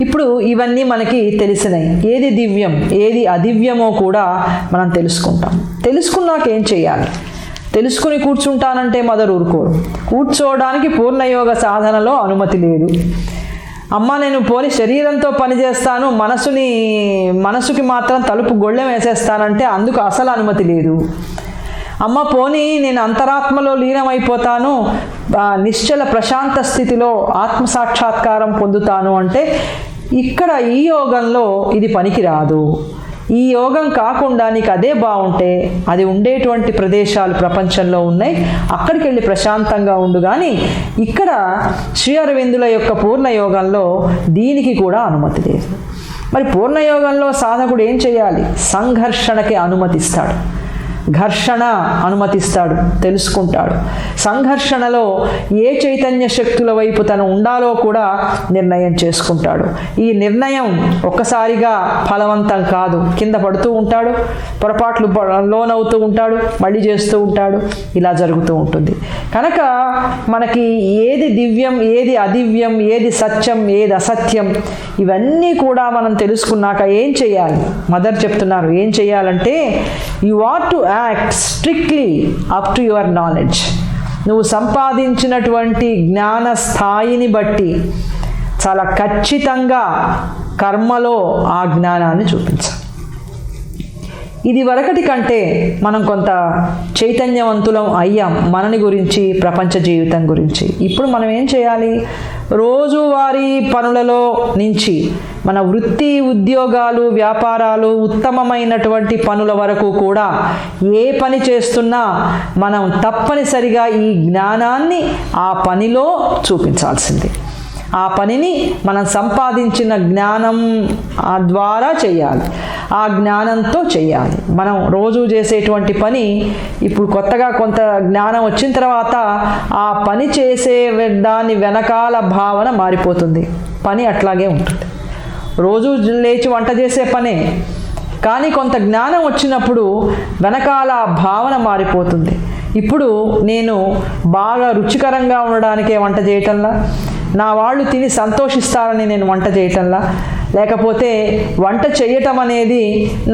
ఇప్పుడు ఇవన్నీ మనకి తెలిసినాయి. ఏది దివ్యం ఏది అదివ్యమో కూడా మనం తెలుసుకుంటాం. తెలుసుకున్నాక ఏం చేయాలి? తెలుసుకుని కూర్చుంటానంటే మొదలు ఊరుకోరు. కూర్చోవడానికి పూర్ణయోగ సాధనలో అనుమతి లేదు. అమ్మ నేను పోని శరీరంతో పనిచేస్తాను, మనసుకి మాత్రం తలుపు గొళ్ళెం వేసేస్తానంటే అందుకు అసలు అనుమతి లేదు. అమ్మ పోనీ నేను అంతరాత్మలో లీనమైపోతాను, నిశ్చల ప్రశాంత స్థితిలో ఆత్మసాక్షాత్కారం పొందుతాను అంటే ఇక్కడ ఈ యోగంలో ఇది పనికిరాదు. ఈ యోగం కాకుండా నీకు అదే బాగుంటే అది ఉండేటువంటి ప్రదేశాలు ప్రపంచంలో ఉన్నాయి, అక్కడికి వెళ్ళి ప్రశాంతంగా ఉండు. కానీ ఇక్కడ శ్రీ అరవిందుల యొక్క పూర్ణయోగంలో దీనికి కూడా అనుమతి లేదు. మరి పూర్ణయోగంలో సాధకుడు ఏం చేయాలి? సంఘర్షణకి అనుమతిస్తాడు, ఘర్షణ అనుమతిస్తాడు, తెలుసుకుంటాడు. సంఘర్షణలో ఏ చైతన్య శక్తుల వైపు తను ఉండాలో కూడా నిర్ణయం చేసుకుంటాడు. ఈ నిర్ణయం ఒక్కసారిగా ఫలవంతం కాదు, కింద పడుతూ ఉంటాడు, పొరపాట్లు లోనవుతూ ఉంటాడు, మళ్ళీ చేస్తూ ఉంటాడు, ఇలా జరుగుతూ ఉంటుంది. కనుక మనకి ఏది దివ్యం ఏది అదివ్యం, ఏది సత్యం ఏది అసత్యం, ఇవన్నీ కూడా మనం తెలుసుకున్నాక ఏం చేయాలి? మదర్ చెప్తున్నారు ఏం చేయాలంటే you are to act strictly up to your knowledge. నువ్వు సంపాదించినటువంటి జ్ఞాన స్థాయిని బట్టి చాలా ఖచ్చితంగా కర్మలో ఆ జ్ఞానాన్ని చూపించాలి. ఇది వరకటి కంటే మనం కొంత చైతన్యవంతులం అయ్యాం మనని గురించి, ప్రపంచ జీవితం గురించి. ఇప్పుడు మనం ఏం చేయాలి? రోజువారీ పనులలో నుంచి మన వృత్తి ఉద్యోగాలు వ్యాపారాలు ఉత్తమమైనటువంటి పనుల వరకు కూడా ఏ పని చేస్తున్నా మనం తప్పనిసరిగా ఈ జ్ఞానాన్ని ఆ పనిలో చూపించాల్సిందే. ఆ పనిని మనం సంపాదించిన జ్ఞానం ద్వారా చేయాలి, ఆ జ్ఞానంతో చేయాలి. మనం రోజు చేసేటువంటి పని ఇప్పుడు కొత్తగా కొంత జ్ఞానం వచ్చిన తర్వాత ఆ పని చేసే దాని వెనకాల భావన మారిపోతుంది. పని అట్లాగే ఉంటుంది. రోజు లేచి వంట చేసే పనే, కానీ కొంత జ్ఞానం వచ్చినప్పుడు వెనకాల భావన మారిపోతుంది. ఇప్పుడు నేను బాగా రుచికరంగా ఉండడానికే వంట చేయటంలా, నా వాళ్ళు తిని సంతోషిస్తారని నేను వంట చేయటంలా, లేకపోతే వంట చేయటం అనేది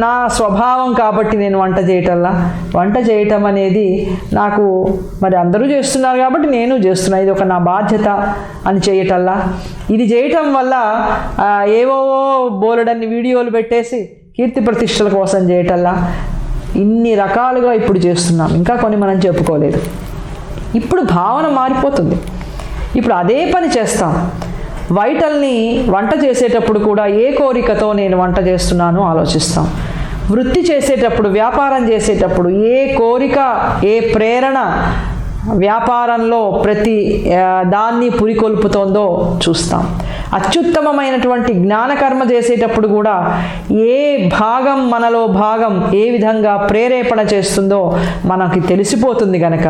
నా స్వభావం కాబట్టి నేను వంట చేయటంలా, వంట చేయటం అనేది నాకు మరి అందరూ చేస్తున్నారు కాబట్టి నేను చేస్తున్నా, ఇది ఒక నా బాధ్యత అని చేయటంలా, ఇది చేయటం వల్ల ఏవో బోలెడన్ని వీడియోలు పెట్టేసి కీర్తి ప్రతిష్టల కోసం చేయటంలా, ఇన్ని రకాలుగా ఇప్పుడు చేస్తున్నాం. ఇంకా కొన్ని మనం చెప్పుకోలేదు. ఇప్పుడు భావన మారిపోతుంది. ఇప్పుడు అదే పని చేస్తాం. వైటల్ని వంట చేసేటప్పుడు కూడా ఏ కోరికతో నేను వంట చేస్తున్నానో ఆలోచిస్తాం. వృత్తి చేసేటప్పుడు, వ్యాపారం చేసేటప్పుడు ఏ కోరిక, ఏ ప్రేరణ వ్యాపారంలో ప్రతి దాన్ని పురికొల్పుతోందో చూస్తాం. అత్యుత్తమమైనటువంటి జ్ఞానకర్మ చేసేటప్పుడు కూడా ఏ భాగం మనలో భాగం ఏ విధంగా ప్రేరేపణ చేస్తుందో మనకి తెలిసిపోతుంది. కనుక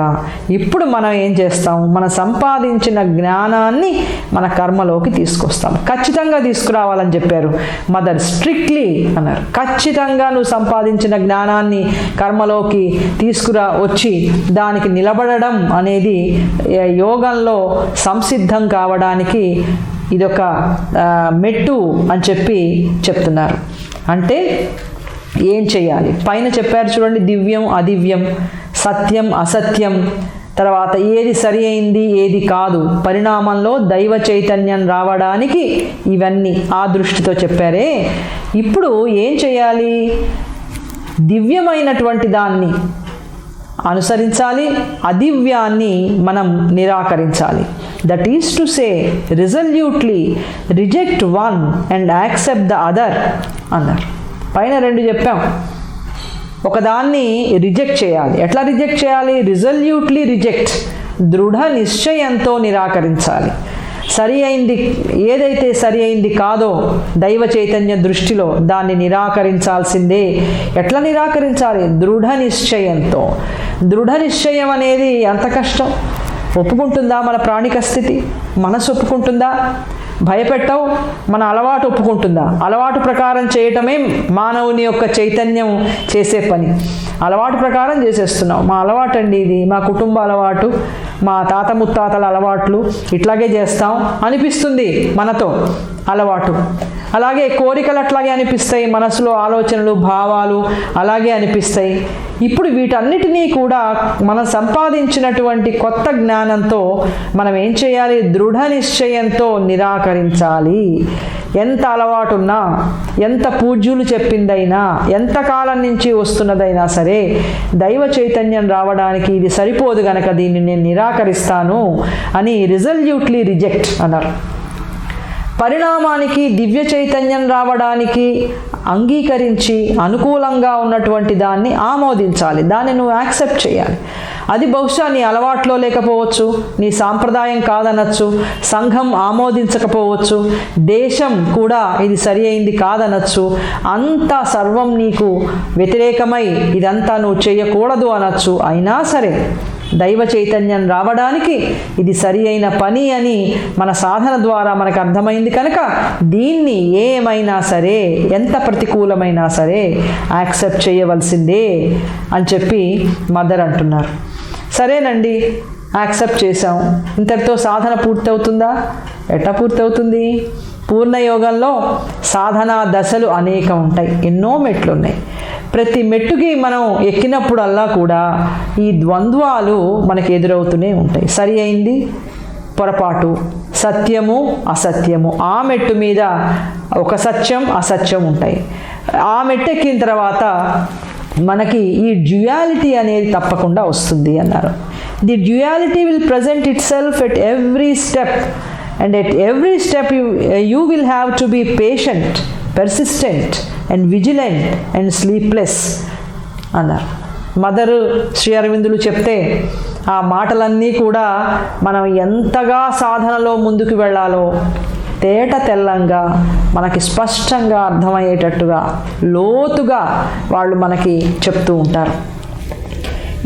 ఇప్పుడు మనం ఏం చేస్తాం? మన సంపాదించిన జ్ఞానాన్ని మన కర్మలోకి తీసుకొస్తాం. ఖచ్చితంగా తీసుకురావాలని చెప్పారు మదర్, స్ట్రిక్ట్లీ అన్నారు. ఖచ్చితంగా నువ్వు సంపాదించిన జ్ఞానాన్ని కర్మలోకి వచ్చి దానికి నిలబడడం అనేది యోగంలో సంసిద్ధం కావడానికి ఇదొక మెట్టు అని చెప్తున్నారు. అంటే ఏం చేయాలి? పైన చెప్పారు చూడండి, దివ్యం అదివ్యం, సత్యం అసత్యం, తర్వాత ఏది సరి అయింది ఏది కాదు, పరిణామంలో దైవ చైతన్యం రావడానికి ఇవన్నీ ఆ దృష్టితో చెప్పారే. ఇప్పుడు ఏం చేయాలి? దివ్యమైనటువంటి దాన్ని అనుసరించాలి, అదివ్యాన్ని మనం నిరాకరించాలి. That is to say resolutely reject one and accept the other అన్నారు. పైన 2 చెప్పాం. ఒకదాన్ని రిజెక్ట్ చేయాలి. ఎట్లా రిజెక్ట్ చేయాలి? రిజల్యూట్లీ రిజెక్ట్, దృఢ నిశ్చయంతో నిరాకరించాలి. సరి అయింది ఏదైతే సరి అయింది కాదో దైవ చైతన్య దృష్టిలో దాన్ని నిరాకరించాల్సిందే. ఎట్లా నిరాకరించాలి? దృఢ నిశ్చయంతో. దృఢ నిశ్చయం అనేది ఎంత కష్టం. ఒప్పుకుంటుందా మన ప్రాణిక స్థితి? మనసు ఒప్పుకుంటుందా? భయపెట్టవు. మన అలవాటు ఒప్పుకుంటుందా? అలవాటు ప్రకారం చేయటమే మానవుని యొక్క చైతన్యం చేసే పని. అలవాటు ప్రకారం చేసేస్తున్నాం. మా అలవాటు అండి ఇది, మా కుటుంబ అలవాటు, మా తాత ముత్తాతల అలవాట్లు, ఇట్లాగే చేస్తాం అనిపిస్తుంది మనతో అలవాటు. అలాగే కోరికలు అట్లాగే అనిపిస్తాయి, మనసులో ఆలోచనలు భావాలు అలాగే అనిపిస్తాయి. ఇప్పుడు వీటన్నిటినీ కూడా మనం సంపాదించినటువంటి కొత్త జ్ఞానంతో మనం ఏం చేయాలి? దృఢ నిశ్చయంతో నిరాకరించాలి. ఎంత అలవాటున్నా, ఎంత పూజ్యులు చెప్పిందైనా, ఎంత కాలం నుంచి వస్తున్నదైనా సరే దైవ చైతన్యం రావడానికి ఇది సరిపోదు గనక దీన్ని నేను నిరాకరిస్తాను అని రిజల్యూట్లీ రిజెక్ట్ అన్నారు. పరిణామానికి దివ్య చైతన్యం రావడానికి అంగీకరించి అనుకూలంగా ఉన్నటువంటి దాన్ని ఆమోదించాలి, దాన్ని నువ్వు యాక్సెప్ట్ చేయాలి. అది బహుశా నీ అలవాట్లో లేకపోవచ్చు, నీ సాంప్రదాయం కాదనొచ్చు, సంఘం ఆమోదించకపోవచ్చు, దేశం కూడా ఇది సరి అయింది కాదనొచ్చు, అంతా సర్వం నీకు వ్యతిరేకమై ఇదంతా నువ్వు చేయకూడదు అనొచ్చు. అయినా సరే దైవ చైతన్యం రావడానికి ఇది సరి అయిన పని అని మన సాధన ద్వారా మనకు అర్థమైంది కనుక దీన్ని ఏమైనా సరే, ఎంత ప్రతికూలమైనా సరే యాక్సెప్ట్ చేయవలసిందే అని చెప్పి మదర్ అంటున్నారు. సరేనండి, యాక్సెప్ట్ చేసాం, ఇంతటితో సాధన పూర్తవుతుందా? ఎట్లా పూర్తవుతుంది? పూర్ణయోగంలో సాధనా దశలు అనేకం ఉంటాయి, ఎన్నో మెట్లు ఉన్నాయి. ప్రతి మెట్టుకి మనం ఎక్కినప్పుడల్లా కూడా ఈ ద్వంద్వాలు మనకు ఎదురవుతూనే ఉంటాయి. సరి అయింది, పొరపాటు, సత్యము, అసత్యము. ఆ మెట్టు మీద ఒక సత్యం అసత్యం ఉంటాయి. ఆ మెట్టు ఎక్కిన తర్వాత మనకి ఈ డ్యుయాలిటీ అనేది తప్పకుండా వస్తుంది అన్నారు. The duality will present it self at every step, and at every step you will have to be patient, persistent and vigilant and sleepless అన్నారు. మదరు శ్రీ అరవిందులు చెప్తే ఆ మాటలన్నీ కూడా మనం ఎంతగా సాధనలో ముందుకు వెళ్ళాలో తేట తెల్లంగా మనకి స్పష్టంగా అర్థమయ్యేటట్టుగా లోతుగా వాళ్ళు మనకి చెప్తూ ఉంటారు.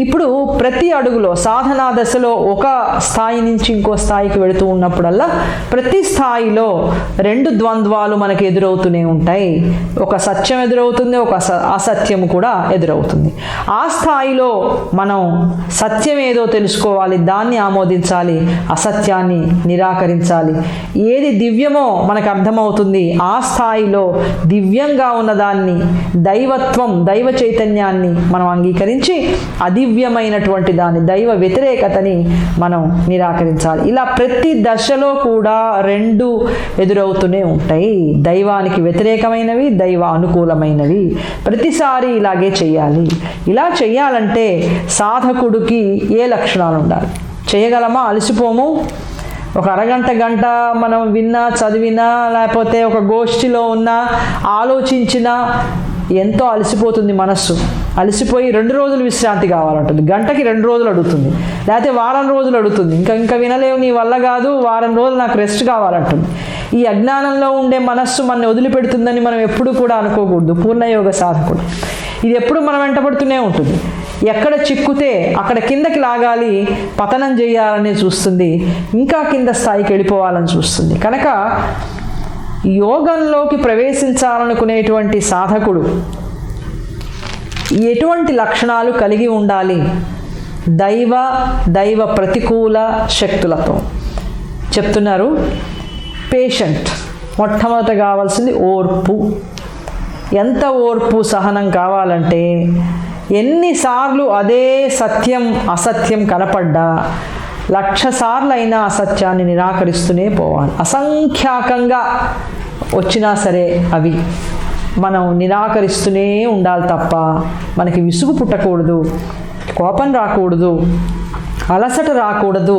ఇప్పుడు ప్రతి అడుగులో సాధనా దశలో ఒక స్థాయి నుంచి ఇంకో స్థాయికి వెళుతూ ఉన్నప్పుడల్లా ప్రతి స్థాయిలో 2 ద్వంద్వాలు మనకు ఎదురవుతూనే ఉంటాయి. ఒక సత్యం ఎదురవుతుంది, ఒక అసత్యం కూడా ఎదురవుతుంది. ఆ స్థాయిలో మనం సత్యం ఏదో తెలుసుకోవాలి, దాన్ని ఆమోదించాలి, అసత్యాన్ని నిరాకరించాలి. ఏది దివ్యమో మనకు అర్థమవుతుంది, ఆ స్థాయిలో దివ్యంగా ఉన్నదాన్ని, దైవత్వం, దైవ చైతన్యాన్ని మనం అంగీకరించి దివ్యమైనటువంటి దాన్ని, దైవ వ్యతిరేకతని మనం నిరాకరించాలి. ఇలా ప్రతి దశలో కూడా 2 ఎదురవుతూనే ఉంటాయి, దైవానికి వ్యతిరేకమైనవి, దైవ అనుకూలమైనవి. ప్రతిసారి ఇలాగే చేయాలి. ఇలా చేయాలంటే సాధకుడికి ఏ లక్షణాలు ఉండాలి? చేయగలమా? అలసిపోము. ఒక అరగంట గంట మనం విన్నా, చదివినా, లేకపోతే ఒక గోష్ఠిలో ఉన్నా, ఆలోచించినా ఎంతో అలసిపోతుంది మనస్సు. అలసిపోయి 2 రోజులు విశ్రాంతి కావాలంటుంది, గంటకి 2 రోజులు అడుగుతుంది, లేకపోతే వారం రోజులు అడుగుతుంది. ఇంకా వినలేవు, నీ వల్ల కాదు, వారం రోజులు నాకు రెస్ట్ కావాలంటుంది. ఈ అజ్ఞానంలో ఉండే మనస్సు మనని వదిలిపెడుతుందని మనం ఎప్పుడు కూడా అనుకోకూడదు. పూర్ణయోగ సాధకుడు ఇది ఎప్పుడు మనం వెంటబడుతూనే ఉంటుంది. ఎక్కడ చిక్కుతే అక్కడ కిందకి లాగాలి, పతనం చేయాలని చూస్తుంది, ఇంకా కింద స్థాయికి వెళ్ళిపోవాలని చూస్తుంది. కనుక యోగంలోకి ప్రవేశించాలనుకునేటువంటి సాధకుడు ఎటువంటి లక్షణాలు కలిగి ఉండాలి? దైవ ప్రతికూల శక్తులతో చెప్తున్నారు. పేషెంట్, మొట్టమొదట కావాల్సింది ఓర్పు. ఎంత ఓర్పు, సహనం కావాలంటే ఎన్నిసార్లు అదే సత్యం అసత్యం కనపడ్డా 1,00,000 సార్లు అయినా అసత్యాన్ని నిరాకరిస్తూనే పోవాలి. అసంఖ్యాకంగా వచ్చినా సరే అవి మనం నిరాకరిస్తూనే ఉండాలి తప్ప మనకి విసుగు పుట్టకూడదు, కోపం రాకూడదు, అలసట రాకూడదు.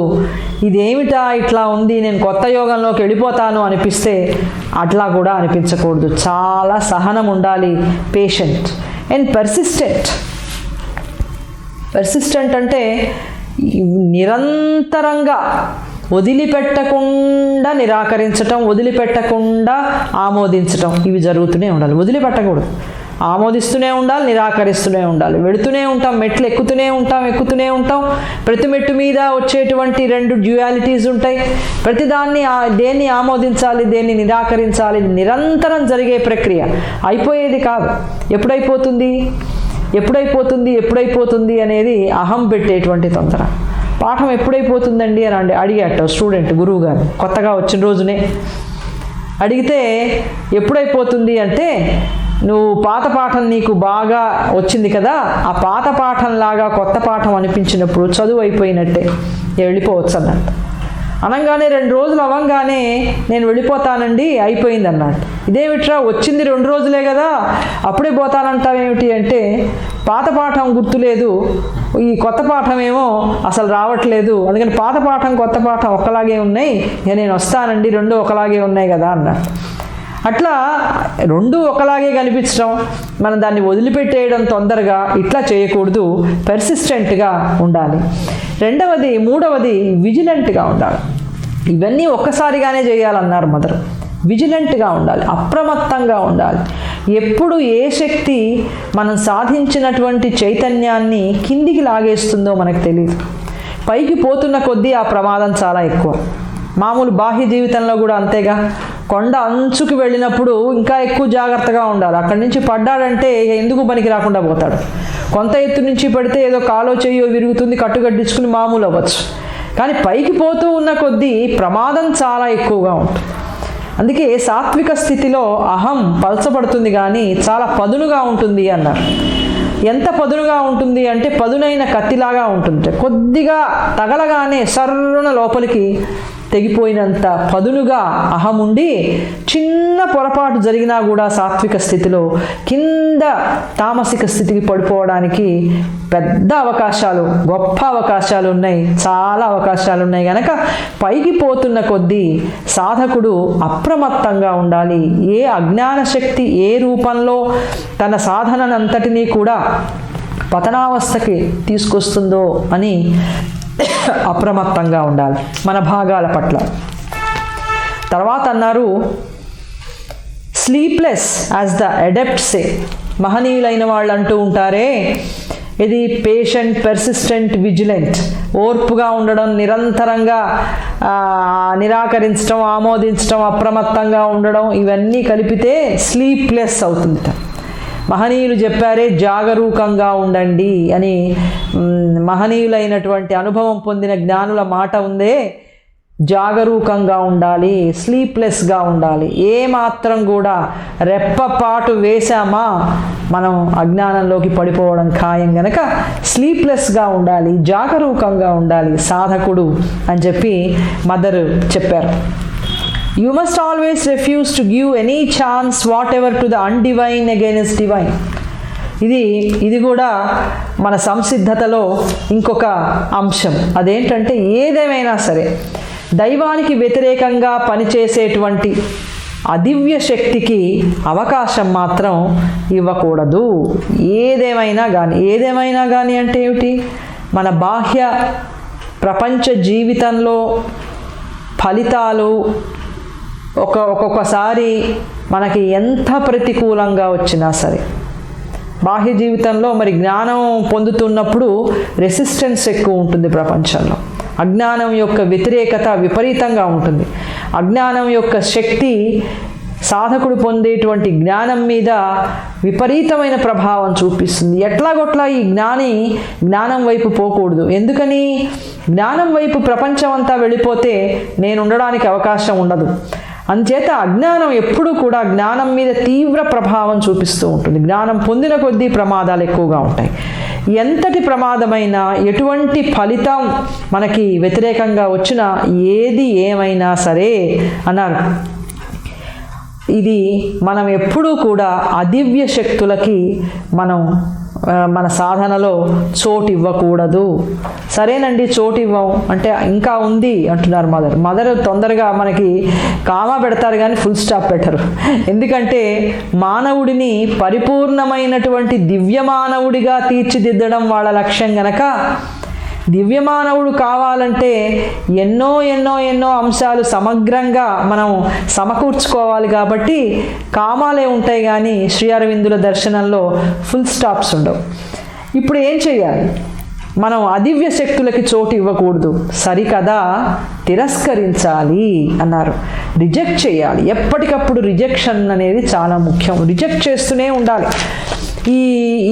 ఇదేమిటా ఇట్లా ఉంది, నేను కొత్త యోగంలోకి వెళ్ళిపోతాను అనిపిస్తే అట్లా కూడా అనిపించకూడదు. చాలా సహనం ఉండాలి, పేషెంట్ అండ్ పర్సిస్టెంట్ అంటే నిరంతరంగా వదిలిపెట్టకుండా నిరాకరించటం, వదిలిపెట్టకుండా ఆమోదించటం, ఇవి జరుగుతూనే ఉండాలి. వదిలిపెట్టకూడదు, ఆమోదిస్తూనే ఉండాలి, నిరాకరిస్తూనే ఉండాలి. వెళుతూనే ఉంటాం, మెట్లు ఎక్కుతూనే ఉంటాం. ప్రతి మెట్టు మీద వచ్చేటువంటి 2 డ్యూయాలిటీస్ ఉంటాయి. ప్రతిదాన్ని దేన్ని ఆమోదించాలి, దేన్ని నిరాకరించాలి, నిరంతరం జరిగే ప్రక్రియ, అయిపోయేది కాదు. ఎప్పుడైపోతుంది అనేది అహం పెట్టేటువంటి తొందర. పాఠం ఎప్పుడైపోతుందండి అని అడిగాట స్టూడెంట్ గురువు గారు కొత్తగా వచ్చిన రోజునే. అడిగితే ఎప్పుడైపోతుంది అంటే, నువ్వు పాత పాఠం నీకు బాగా వచ్చింది కదా, ఆ పాత పాఠంలాగా కొత్త పాఠం అనిపించినప్పుడు చదువు అయిపోయినట్టే, వెళ్ళిపోవచ్చు అన్నట్టు. అనగానే 2 రోజులు అవ్వగానే నేను వెళ్ళిపోతానండి అయిపోయింది అన్నట్టు. ఇదేమిట్రా, వచ్చింది 2 రోజులే కదా, అప్పుడే పోతానంటావేమిటి అంటే, పాత పాఠం గుర్తులేదు, ఈ కొత్త పాఠం ఏమో అసలు రావట్లేదు, అందుకని పాత పాఠం కొత్త పాఠం ఒకలాగే ఉన్నాయి, ఇక నేను వస్తానండి, 2 ఒకలాగే ఉన్నాయి కదా అన్నట్టు. అట్లా 2 ఒకలాగే కనిపించడం, మనం దాన్ని వదిలిపెట్టేయడం తొందరగా ఇట్లా చేయకూడదు. పర్సిస్టెంట్గా ఉండాలి. మూడవది విజిలెంట్గా ఉండాలి. ఇవన్నీ ఒక్కసారిగానే చేయాలన్నారు మదర్. విజిలెంట్గా ఉండాలి, అప్రమత్తంగా ఉండాలి. ఎప్పుడు ఏ శక్తి మనం సాధించినటువంటి చైతన్యాన్ని కిందికి లాగేస్తుందో మనకు తెలియదు. పైకి పోతున్న కొద్దీ ఆ ప్రమాదం చాలా ఎక్కువ. మామూలు బాహ్య జీవితంలో కూడా అంతేగా. కొండ అంచుకు వెళ్ళినప్పుడు ఇంకా ఎక్కువ జాగ్రత్తగా ఉండాలి. అక్కడి నుంచి పడ్డాడంటే ఎందుకు పనికి రాకుండా పోతాడు. కొంత ఎత్తు నుంచి పడితే ఏదో కాలో చెయ్యో విరుగుతుంది, కట్టుగడ్డించుకుని మామూలు అవ్వచ్చు. కానీ పైకి పోతూ ఉన్న కొద్దీ ప్రమాదం చాలా ఎక్కువగా ఉంటుంది. అందుకే సాత్విక స్థితిలో అహం పలచబడుతుంది కానీ చాలా పదునుగా ఉంటుంది అన్నారు. ఎంత పదునుగా ఉంటుంది అంటే, పదునైన కత్తిలాగా ఉంటుంది. కొద్దిగా తగలగానే సర్రున లోపలికి తెగిపోయినంత పదునుగా అహం ఉండి, చిన్న పొరపాటు జరిగినా కూడా సాత్విక స్థితిలో కింద తామసిక స్థితికి పడిపోవడానికి పెద్ద అవకాశాలు, గొప్ప అవకాశాలు ఉన్నాయి, చాలా అవకాశాలు ఉన్నాయి. కనుక పైకి పోతున్న కొద్దీ సాధకుడు అప్రమత్తంగా ఉండాలి. ఏ అజ్ఞాన శక్తి ఏ రూపంలో తన సాధననంతటినీ కూడా పతనావస్థకి తీసుకొస్తుందో అని అప్రమత్తంగా ఉండాలి మన భాగాల పట్ల. తర్వాత అన్నారు, స్లీప్లెస్ యాజ్ ద అడెప్ట్స్ సే. మహనీయులైన వాళ్ళు అంటూ ఉంటారే, ఇది పేషెంట్, పెర్సిస్టెంట్, విజిలెంట్, ఓర్పుగా ఉండడం, నిరంతరంగా నిరాకరించడం, ఆమోదించడం, అప్రమత్తంగా ఉండడం, ఇవన్నీ కలిపితే స్లీప్లెస్ అవుతుంది. మహనీయులు చెప్పారే జాగరూకంగా ఉండండి అని. మహనీయులైనటువంటి అనుభవం పొందిన జ్ఞానుల మాట ఉందే, జాగరూకంగా ఉండాలి, స్లీప్లెస్గా ఉండాలి. ఏమాత్రం కూడా రెప్పపాటు వేశామా మనం అజ్ఞానంలోకి పడిపోవడం ఖాయం. గనక స్లీప్లెస్గా ఉండాలి, జాగరూకంగా ఉండాలి సాధకుడు అని చెప్పి మదర్ చెప్పారు. You must always refuse to give any chance whatever to the undivine against divine. ఇది కూడా మన సంసిద్ధతలో ఇంకొక అంశం. అదేంటంటే, ఏదేమైనా సరే దైవానికి వ్యతిరేకంగా పనిచేసేటువంటి అదివ్య శక్తికి అవకాశం మాత్రం ఇవ్వకూడదు. ఏదేమైనా కానీ అంటే ఏమిటి? మన బాహ్య ప్రపంచ జీవితంలో ఫలితాలు ఒక్కొక్కసారి మనకి ఎంత ప్రతికూలంగా వచ్చినా సరే, బాహ్య జీవితంలో మరి జ్ఞానం పొందుతున్నప్పుడు రెసిస్టెన్స్ ఎక్కువ ఉంటుంది ప్రపంచంలో. అజ్ఞానం యొక్క వ్యతిరేకత విపరీతంగా ఉంటుంది. అజ్ఞానం యొక్క శక్తి సాధకుడు పొందేటువంటి జ్ఞానం మీద విపరీతమైన ప్రభావం చూపిస్తుంది. ఎట్లాగొట్లా ఈ జ్ఞానం వైపు పోకూడదు. ఎందుకని? జ్ఞానం వైపు ప్రపంచం అంతా వెళ్ళిపోతే నేను ఉండడానికి అవకాశం ఉండదు. అందుచేత అజ్ఞానం ఎప్పుడూ కూడా జ్ఞానం మీద తీవ్ర ప్రభావం చూపిస్తూ ఉంటుంది. జ్ఞానం పొందిన కొద్దీ ప్రమాదాలు ఎక్కువగా ఉంటాయి. ఎంతటి ప్రమాదమైనా, ఎటువంటి ఫలితం మనకి వ్యతిరేకంగా వచ్చినా, ఏది ఏమైనా సరే అన్నారు, ఇది మనం ఎప్పుడూ కూడా అదివ్య శక్తులకి మన సాధనలో చోటు ఇవ్వకూడదు. సరేనండి, చోటు ఇవ్వం అంటే ఇంకా ఉంది అంటున్నారు మదర్ తొందరగా మనకి కామా పెడతారు కానీ ఫుల్ స్టాప్ పెట్టరు. ఎందుకంటే మానవుడిని పరిపూర్ణమైనటువంటి దివ్య మానవుడిగా తీర్చిదిద్దడం వాళ్ళ లక్ష్యం గనక, దివ్యమానవుడు కావాలంటే ఎన్నో ఎన్నో ఎన్నో అంశాలు సమగ్రంగా మనం సమకూర్చుకోవాలి. కాబట్టి కామాలే ఉంటాయి కానీ శ్రీ అరవిందుల దర్శనంలో ఫుల్ స్టాప్స్ ఉండవు. ఇప్పుడు ఏం చేయాలి? మనం అదివ్య శక్తులకి చోటు ఇవ్వకూడదు, సరికదా తిరస్కరించాలి అన్నారు. రిజెక్ట్ చేయాలి. ఎప్పటికప్పుడు రిజెక్షన్ అనేది చాలా ముఖ్యం. రిజెక్ట్ చేస్తూనే ఉండాలి.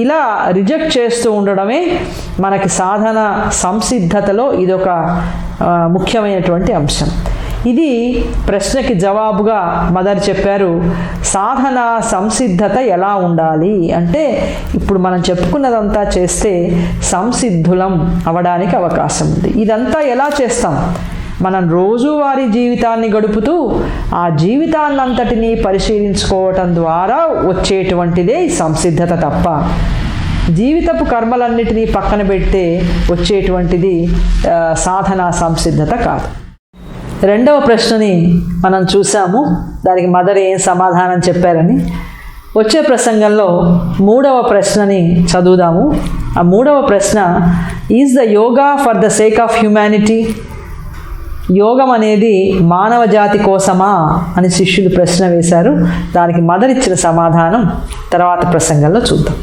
ఇలా రిజెక్ట్ చేస్తూ ఉండడమే మనకి సాధన సంసిద్ధతలో ఇదొక ముఖ్యమైనటువంటి అంశం. ఇది ప్రశ్నకి జవాబుగా మదర్ చెప్పారు. సాధన సంసిద్ధత ఎలా ఉండాలి అంటే, ఇప్పుడు మనం చెప్పుకున్నదంతా చేస్తే సంసిద్ధులం అవడానికి అవకాశం ఉంది. ఇదంతా ఎలా చేస్తాం? మనం రోజువారీ జీవితాన్ని గడుపుతూ ఆ జీవితాన్నంతటినీ పరిశీలించుకోవటం ద్వారా వచ్చేటువంటిదే ఈ సంసిద్ధత తప్ప, జీవితపు కర్మలన్నిటినీ పక్కన పెడితే వచ్చేటువంటిది సాధనా సంసిద్ధత కాదు. రెండవ ప్రశ్నని మనం చూసాము, దానికి మదర్ ఏం సమాధానం చెప్పారని. వచ్చే ప్రసంగంలో మూడవ ప్రశ్నని చదువుదాము. ఆ మూడవ ప్రశ్న, is the yoga for the sake of humanity? యోగం అనేది మానవ జాతి కోసమా అని శిష్యులు ప్రశ్న వేశారు. దానికి మదర్ ఇచ్చిన సమాధానం తర్వాత ప్రసంగంలో చూద్దాం.